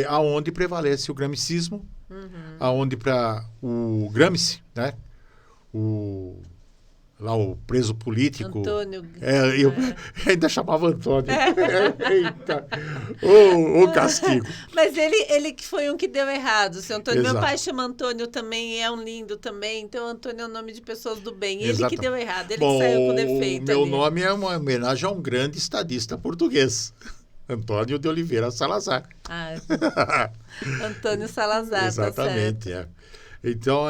aonde prevalece o gramscismo, aonde para o Gramsci, né, lá o preso político. Antônio. Eu ainda chamava Antônio. Eita, o castigo. Mas ele que foi um que deu errado, seu Antônio. Exato. Meu pai chama Antônio também, e é um lindo também. Então, Antônio é o nome de pessoas do bem. Ele Exato. que deu errado, ele Bom, que saiu com defeito. Meu ali. nome é uma homenagem a um grande estadista português, Antônio de Oliveira Salazar. Antônio Salazar, Exatamente, tá certo. Então,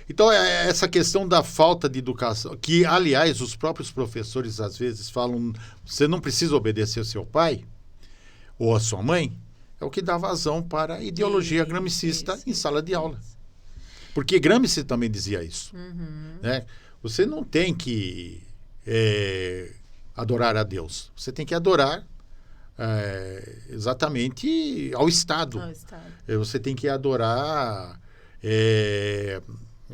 Então, essa questão da falta de educação, que, aliás, os próprios professores às vezes falam, você não precisa obedecer ao seu pai ou à sua mãe, é o que dá vazão para a ideologia gramscista em sala de aula. Porque Gramsci também dizia isso. Né? Você não tem que adorar a Deus, você tem que adorar exatamente ao Estado. Você tem que adorar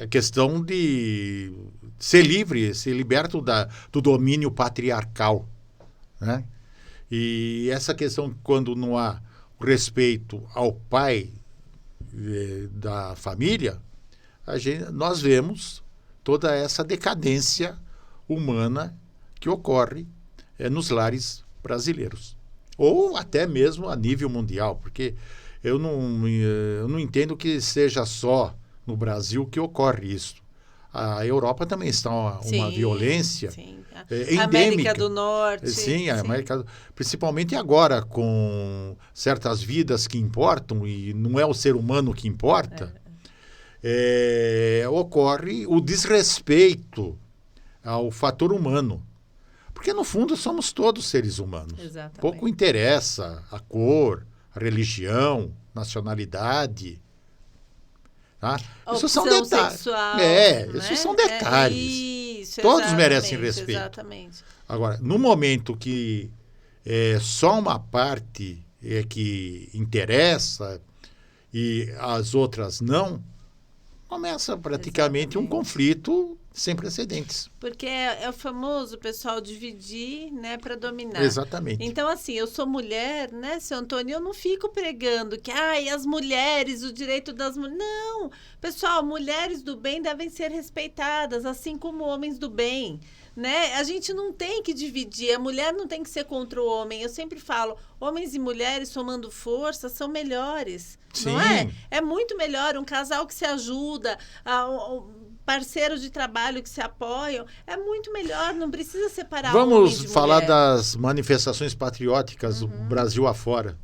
a questão de ser livre, ser liberto do domínio patriarcal. Né? E essa questão, quando não há respeito ao pai da família, nós vemos toda essa decadência humana que ocorre nos lares brasileiros. Ou até mesmo a nível mundial, porque eu não entendo que seja só no Brasil que ocorre isso. A Europa também está uma violência endêmica. A América do Norte. Sim, a América, principalmente agora, com certas vidas que importam, e não é o ser humano que importa, ocorre o desrespeito ao fator humano. Porque, no fundo, somos todos seres humanos. Exatamente. Pouco interessa a cor, a religião, nacionalidade. Tá? Isso são detalhes. Sexual, né? Isso são detalhes. Isso, todos merecem respeito. Exatamente. Agora, no momento que só uma parte é que interessa e as outras não, começa praticamente um conflito sem precedentes. Porque é o famoso pessoal dividir, né, para dominar. Exatamente. Então, assim, eu sou mulher, né, seu Antônio, eu não fico pregando que, as mulheres, o direito das mulheres. Não, pessoal, mulheres do bem devem ser respeitadas, assim como homens do bem. Né? A gente não tem que dividir, a mulher não tem que ser contra o homem. Eu sempre falo, homens e mulheres somando força são melhores. Sim. Não é? É muito melhor um casal que se ajuda, parceiros de trabalho que se apoiam. É muito melhor, não precisa separar Vamos homem de falar mulher. Das manifestações patrióticas do Brasil afora.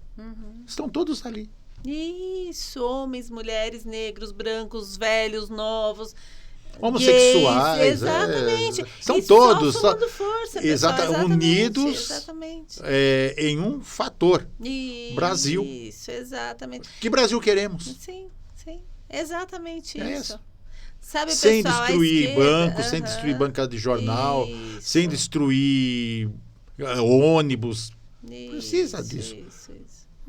Estão todos ali. Isso, homens, mulheres, negros, brancos, velhos, novos, homossexuais. gays, exatamente. São e todos somando força, exatamente, unidos em um fator. Isso, Brasil. Isso, exatamente. Que Brasil queremos? Sim, exatamente isso. Sabe, sem pessoal, destruir bancos, sem destruir banca de jornal, sem destruir ônibus. Precisa disso. Isso.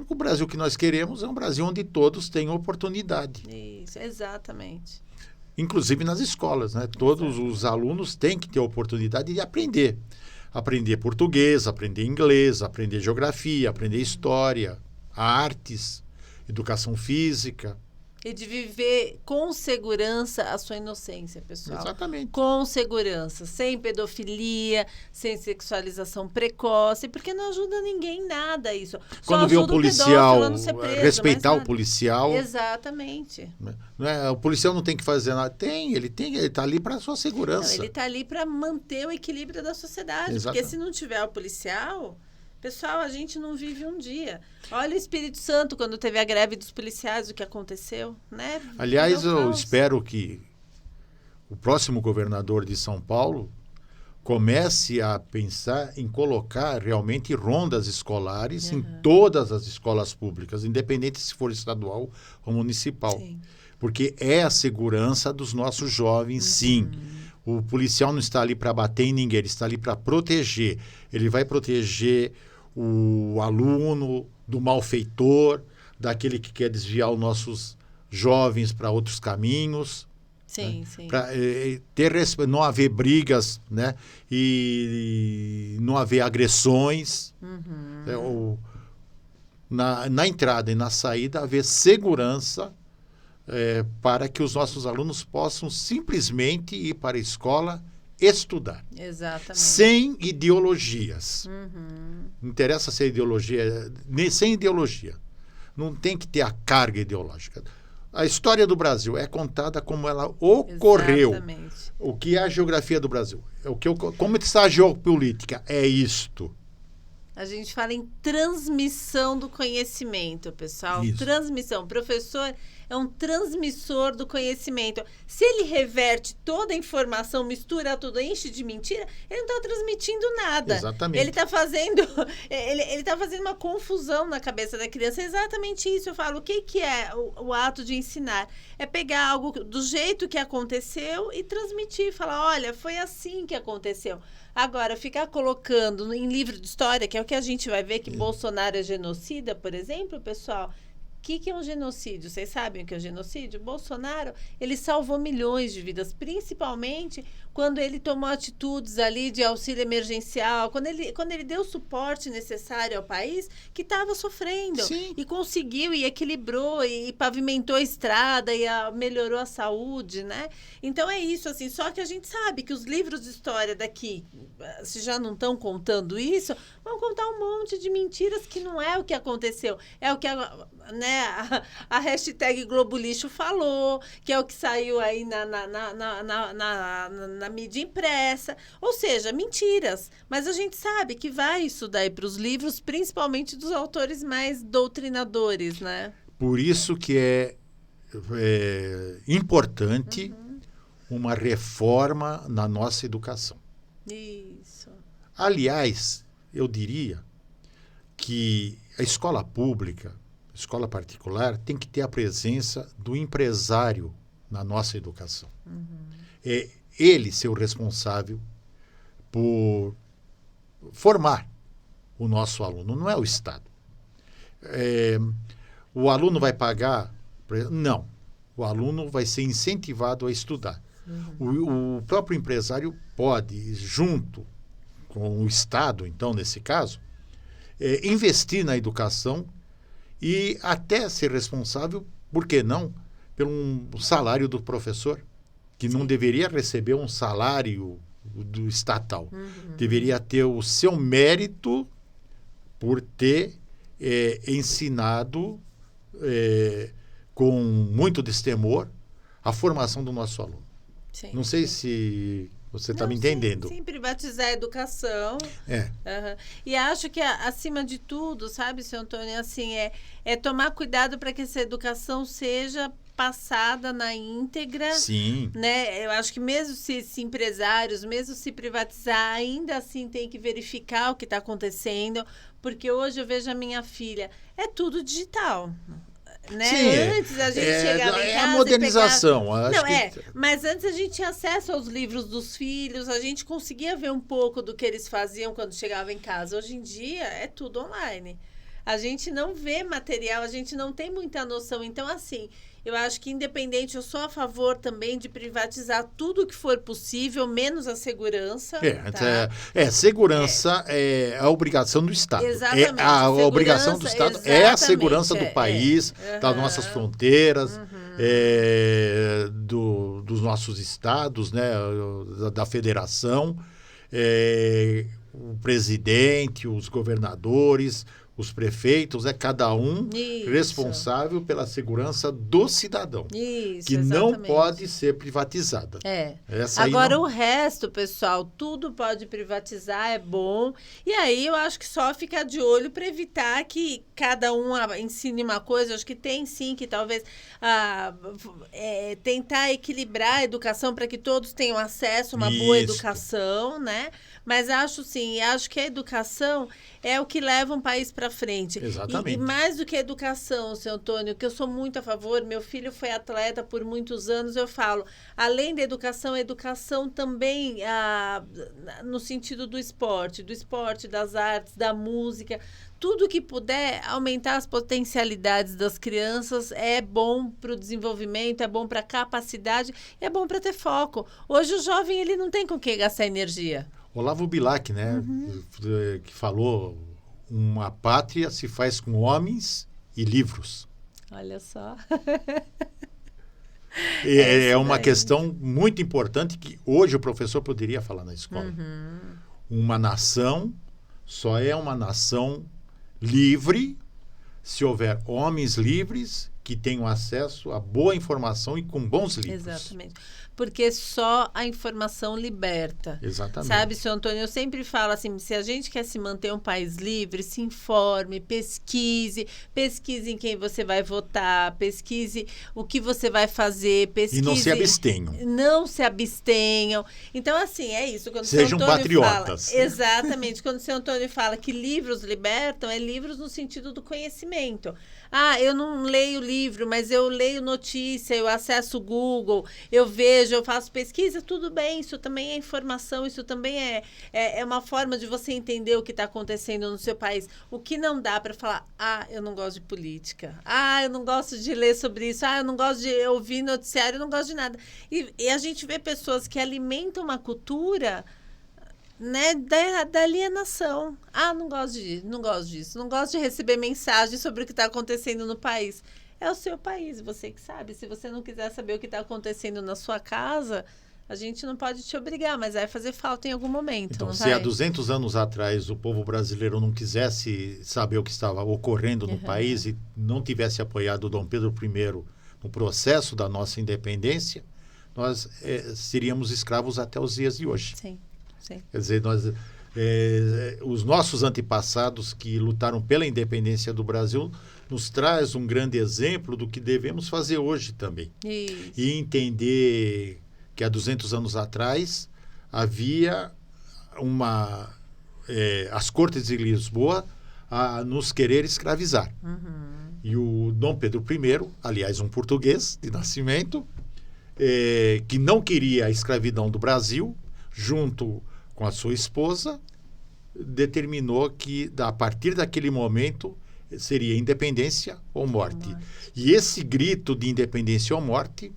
O Brasil que nós queremos é um Brasil onde todos têm oportunidade. Isso, exatamente. Inclusive nas escolas, né? Todos os alunos têm que ter a oportunidade de aprender. Aprender português, aprender inglês, aprender geografia, aprender história, artes, educação física. E de viver com segurança a sua inocência, pessoal. Exatamente. Com segurança, sem pedofilia, sem sexualização precoce, porque não ajuda ninguém em nada isso. Quando vê o policial, respeitar o policial. Exatamente. Né? O policial não tem que fazer nada. Ele está ali para a sua segurança. Não, ele está ali para manter o equilíbrio da sociedade. Exatamente. Porque se não tiver o policial... Pessoal, a gente não vive um dia. Olha o Espírito Santo, quando teve a greve dos policiais, o que aconteceu, né? Aliás, eu espero que o próximo governador de São Paulo comece a pensar em colocar realmente rondas escolares em todas as escolas públicas, independente se for estadual ou municipal. Sim. Porque é a segurança dos nossos jovens, sim. O policial não está ali para bater em ninguém, ele está ali para proteger. Ele vai proteger o aluno do malfeitor, daquele que quer desviar os nossos jovens para outros caminhos. Sim, né? sim. Para não haver brigas, né? E não haver agressões. Na entrada e na saída, haver segurança para que os nossos alunos possam simplesmente ir para a escola estudar. Exatamente. Sem ideologias. Não interessa ser ideologia, nem sem ideologia. Não tem que ter a carga ideológica. A história do Brasil é contada como ela ocorreu. Exatamente. O que é a geografia do Brasil? Como está a geopolítica? É isto. A gente fala em transmissão do conhecimento, pessoal. Isso. Transmissão. O professor é um transmissor do conhecimento. Se ele reverte toda a informação, mistura tudo, enche de mentira, ele não está transmitindo nada. Exatamente. Ele está fazendo, ele tá fazendo uma confusão na cabeça da criança. É exatamente isso. Eu falo, o que é o ato de ensinar? É pegar algo do jeito que aconteceu e transmitir. Falar, olha, foi assim que aconteceu. Agora, ficar colocando em livro de história, que é o que a gente vai ver, que Bolsonaro é genocida, por exemplo, pessoal, o que é um genocídio? Vocês sabem o que é um genocídio? Bolsonaro, ele salvou milhões de vidas, principalmente quando ele tomou atitudes ali de auxílio emergencial, quando ele deu o suporte necessário ao país que estava sofrendo. Sim. E conseguiu, e equilibrou, e pavimentou a estrada, e melhorou a saúde, né? Então é isso, assim, só que a gente sabe que os livros de história daqui, se já não estão contando isso, vão contar um monte de mentiras que não é o que aconteceu, é o que a hashtag Globo Lixo falou, que é o que saiu aí na mídia impressa, ou seja, mentiras. Mas a gente sabe que vai isso daí para os livros, principalmente dos autores mais doutrinadores, né? Por isso que é importante uma reforma na nossa educação. Isso. Aliás, eu diria que a escola pública, a escola particular, tem que ter a presença do empresário na nossa educação. É ele ser o responsável por formar o nosso aluno, não é o Estado. O aluno vai pagar? Não. O aluno vai ser incentivado a estudar. O próprio empresário pode, junto com o Estado, então, nesse caso, investir na educação e até ser responsável, por que não, pelo salário do professor, que não deveria receber um salário do estatal. Deveria ter o seu mérito por ter ensinado com muito destemor a formação do nosso aluno. Sim, não sei se você está me entendendo. Sim, privatizar a educação. E acho que, acima de tudo, sabe, seu Antônio, assim, é tomar cuidado para que essa educação seja passada na íntegra. Sim. Né? Eu acho que mesmo se empresários, mesmo se privatizar, ainda assim tem que verificar o que está acontecendo, porque hoje eu vejo a minha filha, é tudo digital. Né? Sim, antes a gente chegava em casa a modernização. Mas antes a gente tinha acesso aos livros dos filhos, a gente conseguia ver um pouco do que eles faziam quando chegava em casa. Hoje em dia é tudo online. A gente não vê material, a gente não tem muita noção. Então, assim, eu acho que independente, eu sou a favor também de privatizar tudo que for possível, menos a segurança. Segurança é a obrigação do Estado. Exatamente. A obrigação do Estado é a segurança do país, das nossas fronteiras, dos nossos estados, né, da federação, o presidente, os governadores, os prefeitos, cada um responsável pela segurança do cidadão. Isso, que exatamente. não pode ser privatizada. Agora, o resto, pessoal, tudo pode privatizar, é bom. E aí, eu acho que só ficar de olho para evitar que cada um ensine uma coisa. Eu acho que tem sim, que talvez tentar equilibrar a educação para que todos tenham acesso a uma boa educação, né? Mas acho que a educação é o que leva um país para frente. Exatamente. E mais do que a educação, seu Antônio, que eu sou muito a favor, meu filho foi atleta por muitos anos, eu falo, além da educação, a educação também no sentido do esporte, das artes, da música, tudo que puder aumentar as potencialidades das crianças é bom para o desenvolvimento, é bom para a capacidade, é bom para ter foco. Hoje o jovem ele não tem com que gastar energia. Olavo Bilac, né, que falou, uma pátria se faz com homens e livros. Olha só. É uma questão muito importante que hoje o professor poderia falar na escola. Uma nação só é uma nação livre se houver homens livres que tenham acesso a boa informação e com bons livros. Exatamente. Porque só a informação liberta. Exatamente. Sabe, senhor Antônio, eu sempre falo assim, se a gente quer se manter um país livre, se informe, pesquise em quem você vai votar, pesquise o que você vai fazer, pesquise... E não se abstenham. Não se abstenham. Então, assim, é isso. Quando Sejam o Antônio patriotas. Fala, exatamente. Quando o senhor Antônio fala que livros libertam, é livros no sentido do conhecimento. Eu não leio livro, mas eu leio notícia, eu acesso o Google, eu vejo, eu faço pesquisa, tudo bem, isso também é informação, isso também é uma forma de você entender o que está acontecendo no seu país. O que não dá para falar, eu não gosto de política, eu não gosto de ler sobre isso, eu não gosto de ouvir noticiário, eu não gosto de nada. E a gente vê pessoas que alimentam uma cultura... Né, da alienação. Não gosto disso. Não gosto de receber mensagens sobre o que está acontecendo no país. É o seu país, você que sabe. Se você não quiser saber o que está acontecendo na sua casa, a gente não pode te obrigar, mas vai fazer falta em algum momento. Então, não se vai? há 200 anos atrás o povo brasileiro não quisesse saber o que estava ocorrendo no país e não tivesse apoiado Dom Pedro I no processo da nossa independência, nós seríamos escravos até os dias de hoje. Sim. Sim. Quer dizer, os nossos antepassados que lutaram pela independência do Brasil nos traz um grande exemplo do que devemos fazer hoje também. Isso. E entender que há 200 anos atrás havia as Cortes de Lisboa a nos querer escravizar. E o Dom Pedro I, aliás, um português de nascimento, que não queria a escravidão do Brasil, junto com a sua esposa, determinou que, a partir daquele momento, seria independência ou morte. E esse grito de independência ou morte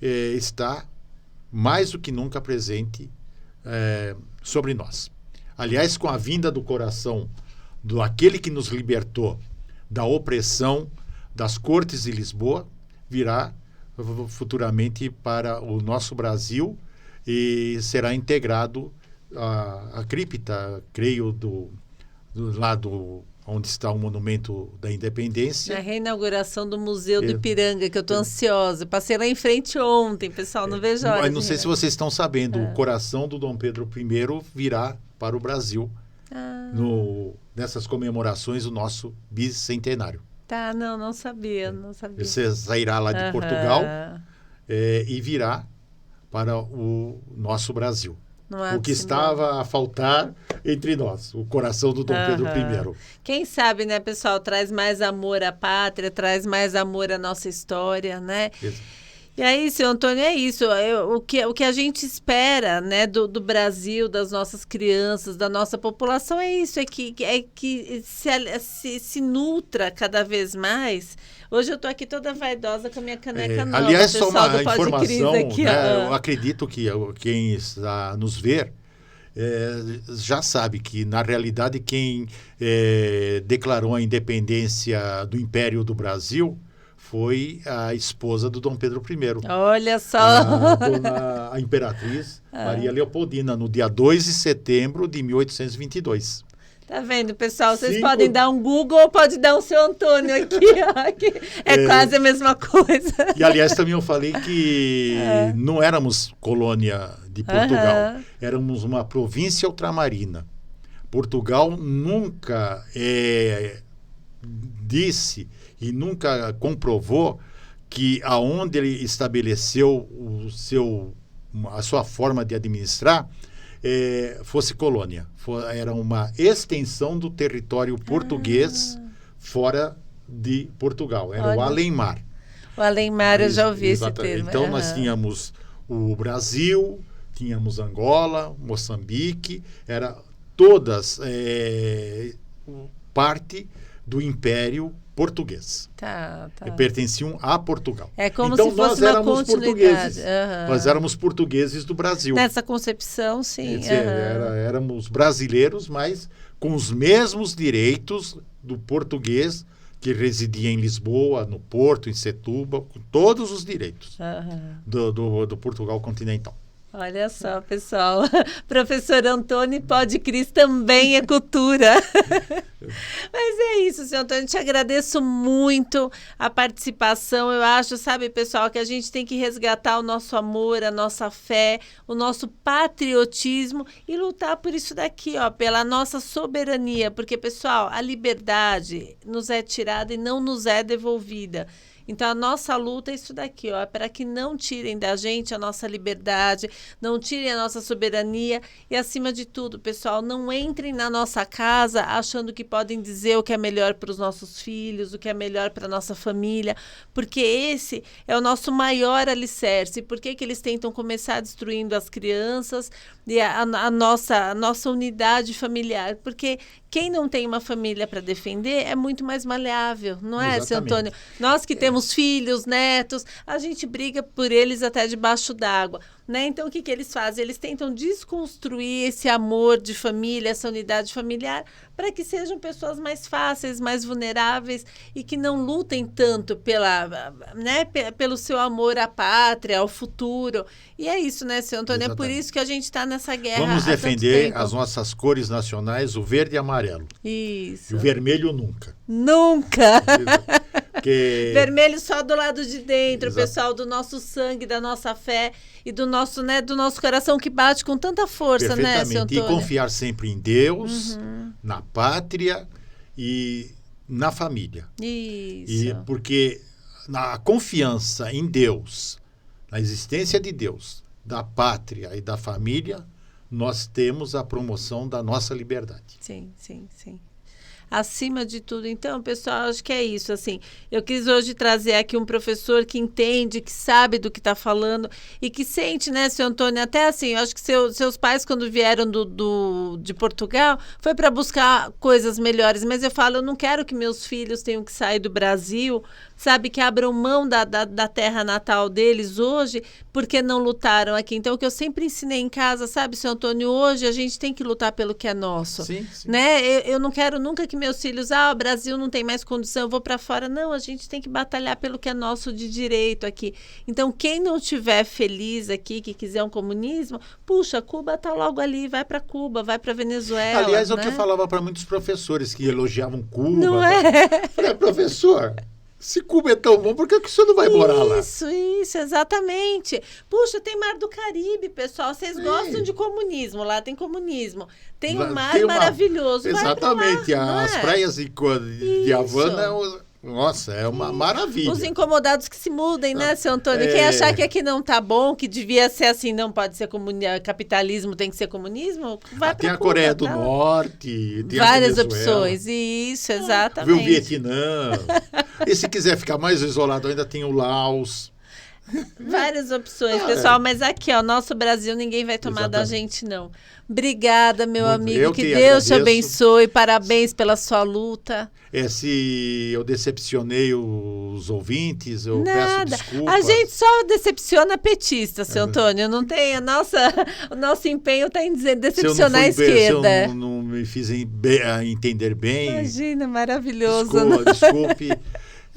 está mais do que nunca presente sobre nós. Aliás, com a vinda do coração daquele que nos libertou da opressão das Cortes de Lisboa, virá futuramente para o nosso Brasil e será integrado a cripta, creio, do lado onde está o Monumento da Independência. A reinauguração do Museu do Ipiranga, que eu estou ansiosa. Passei lá em frente ontem, pessoal, não vejo a hora. Mas não sei se vocês estão sabendo, o coração do Dom Pedro I virá para o Brasil nessas comemorações do nosso bicentenário. Tá, não sabia. Você sairá lá de Portugal e virá para o nosso Brasil. O que estava a faltar entre nós, o coração do Dom Pedro I. Quem sabe, né, pessoal, traz mais amor à pátria, traz mais amor à nossa história, né? Isso. E aí, senhor Antônio, é isso. O que a gente espera, né, do Brasil, das nossas crianças, da nossa população, é isso, que se nutra cada vez mais. Hoje eu estou aqui toda vaidosa com a minha caneca nova. Aliás, só uma informação, aqui, né? Eu acredito que quem está nos ver já sabe que, na realidade, quem declarou a independência do Império do Brasil foi a esposa do Dom Pedro I. Olha só! A imperatriz Maria Leopoldina, no dia 2 de setembro de 1822. Tá vendo, pessoal? Vocês podem dar um Google ou pode dar um seu Antônio aqui. Ó, que quase a mesma coisa. E, aliás, também eu falei que não éramos colônia de Portugal. Éramos uma província ultramarina. Portugal nunca disse e nunca comprovou que aonde ele estabeleceu a sua forma de administrar fosse colônia. Era uma extensão do território português fora de Portugal. Era o além-mar. O além-mar, eu já ouvi esse termo. Então, nós tínhamos o Brasil, tínhamos Angola, Moçambique, todas parte do Império Português. Tá. Pertenciam a Portugal. É como então, se fosse nós éramos uma continuidade. Portugueses. Nós éramos portugueses do Brasil. Nessa concepção, sim. Éramos brasileiros, mas com os mesmos direitos do português que residia em Lisboa, no Porto, em Setúbal, com todos os direitos do Portugal continental. Olha só, pessoal. Professor Antônio Pode Cris também é cultura. Mas é isso, senhor Antônio. Te agradeço muito a participação. Eu acho, sabe, pessoal, que a gente tem que resgatar o nosso amor, a nossa fé, o nosso patriotismo e lutar por isso daqui, ó, pela nossa soberania. Porque, pessoal, a liberdade nos é tirada e não nos é devolvida. Então, a nossa luta é isso daqui, ó, para que não tirem da gente a nossa liberdade, não tirem a nossa soberania e, acima de tudo, pessoal, não entrem na nossa casa achando que podem dizer o que é melhor para os nossos filhos, o que é melhor para a nossa família, porque esse é o nosso maior alicerce. Por que eles tentam começar destruindo as crianças e a nossa unidade familiar? Porque quem não tem uma família para defender é muito mais maleável, não é, seu Antônio? Nós que temos filhos, netos, a gente briga por eles até debaixo d'água, né? Então, o que eles fazem? Eles tentam desconstruir esse amor de família, essa unidade familiar, para que sejam pessoas mais fáceis, mais vulneráveis e que não lutem tanto pelo seu amor à pátria, ao futuro. E é isso, né, seu Antônio? Exatamente. É por isso que a gente está nessa guerra. Vamos defender as nossas cores nacionais, o verde e amarelo. Isso. E o vermelho nunca. Nunca! Que... Vermelho só do lado de dentro, Exato. pessoal, do nosso sangue, da nossa fé e do nosso coração que bate com tanta força, né, seu Antônio? E confiar sempre em Deus, na pátria e na família. Isso. Porque na confiança em Deus, na existência de Deus, da pátria e da família, nós temos a promoção da nossa liberdade. Sim, sim, sim. Acima de tudo, então, pessoal, acho que é isso, assim, eu quis hoje trazer aqui um professor que entende, que sabe do que está falando e que sente, né, seu Antônio, até assim, eu acho que seus pais, quando vieram de Portugal, foi para buscar coisas melhores, mas eu falo, eu não quero que meus filhos tenham que sair do Brasil, sabe, que abram mão da terra natal deles hoje, porque não lutaram aqui. Então, o que eu sempre ensinei em casa, sabe, seu Antônio, hoje a gente tem que lutar pelo que é nosso. Sim, sim. Né? Eu não quero nunca que meus filhos, o Brasil não tem mais condição, eu vou para fora. Não, a gente tem que batalhar pelo que é nosso de direito aqui. Então, quem não estiver feliz aqui, que quiser um comunismo, puxa, Cuba está logo ali, vai para Cuba, vai para Venezuela. Aliás, é né? o que eu falava para muitos professores que elogiavam Cuba. Não é? Falei, professor, se Cuba é tão bom, por que o senhor não vai morar lá? Isso, exatamente. Puxa, tem Mar do Caribe, pessoal. Vocês gostam de comunismo? Lá tem comunismo. Tem um mar maravilhoso. Exatamente. Vai pra lá, As não é? praias de Havana, nossa, é uma maravilha. Os incomodados que se mudem, né, seu Antônio? Quem achar que aqui não tá bom, que devia ser assim, não pode ser capitalismo, tem que ser comunismo, vai pra Tem a Cuba, Coreia do tá? Norte, tem várias a Venezuela, opções. Isso, exatamente. Viu o Vietnã. E se quiser ficar mais isolado, ainda tem o Laos. Várias opções, pessoal, mas aqui, ó, nosso Brasil, ninguém vai tomar da gente, não. Obrigada, meu amigo, que Deus te abençoe, parabéns pela sua luta. Se eu decepcionei os ouvintes, eu peço desculpa. A gente só decepciona petista, seu Antônio, não tem, o nosso empenho está em dizer decepcionar a esquerda. Se eu não me fiz entender bem. Imagina, maravilhoso. Desculpe.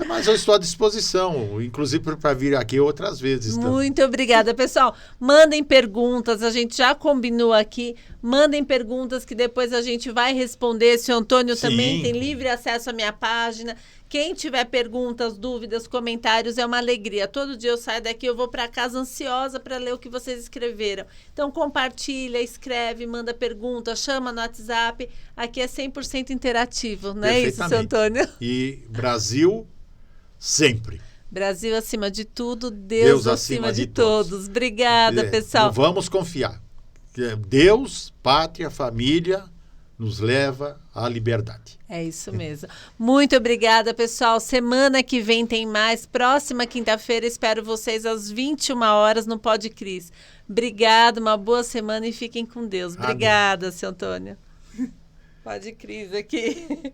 Mas eu estou à disposição, inclusive para vir aqui outras vezes. Muito obrigada, pessoal. Mandem perguntas, a gente já combinou aqui. Mandem perguntas que depois a gente vai responder. Seu Antônio também tem livre acesso à minha página. Quem tiver perguntas, dúvidas, comentários, é uma alegria. Todo dia eu saio daqui, eu vou para casa ansiosa para ler o que vocês escreveram. Então, compartilha, escreve, manda pergunta, chama no WhatsApp. Aqui é 100% interativo, não é isso, seu Antônio? E Brasil... sempre. Brasil acima de tudo, Deus acima de todos. Obrigada, pessoal. Vamos confiar. Deus, pátria, família, nos leva à liberdade. É isso mesmo. Muito obrigada, pessoal. Semana que vem tem mais. Próxima quinta-feira, espero vocês às 21 horas no Pode Cris. Obrigada, uma boa semana e fiquem com Deus. Obrigada, seu Antônio. Pode Cris aqui.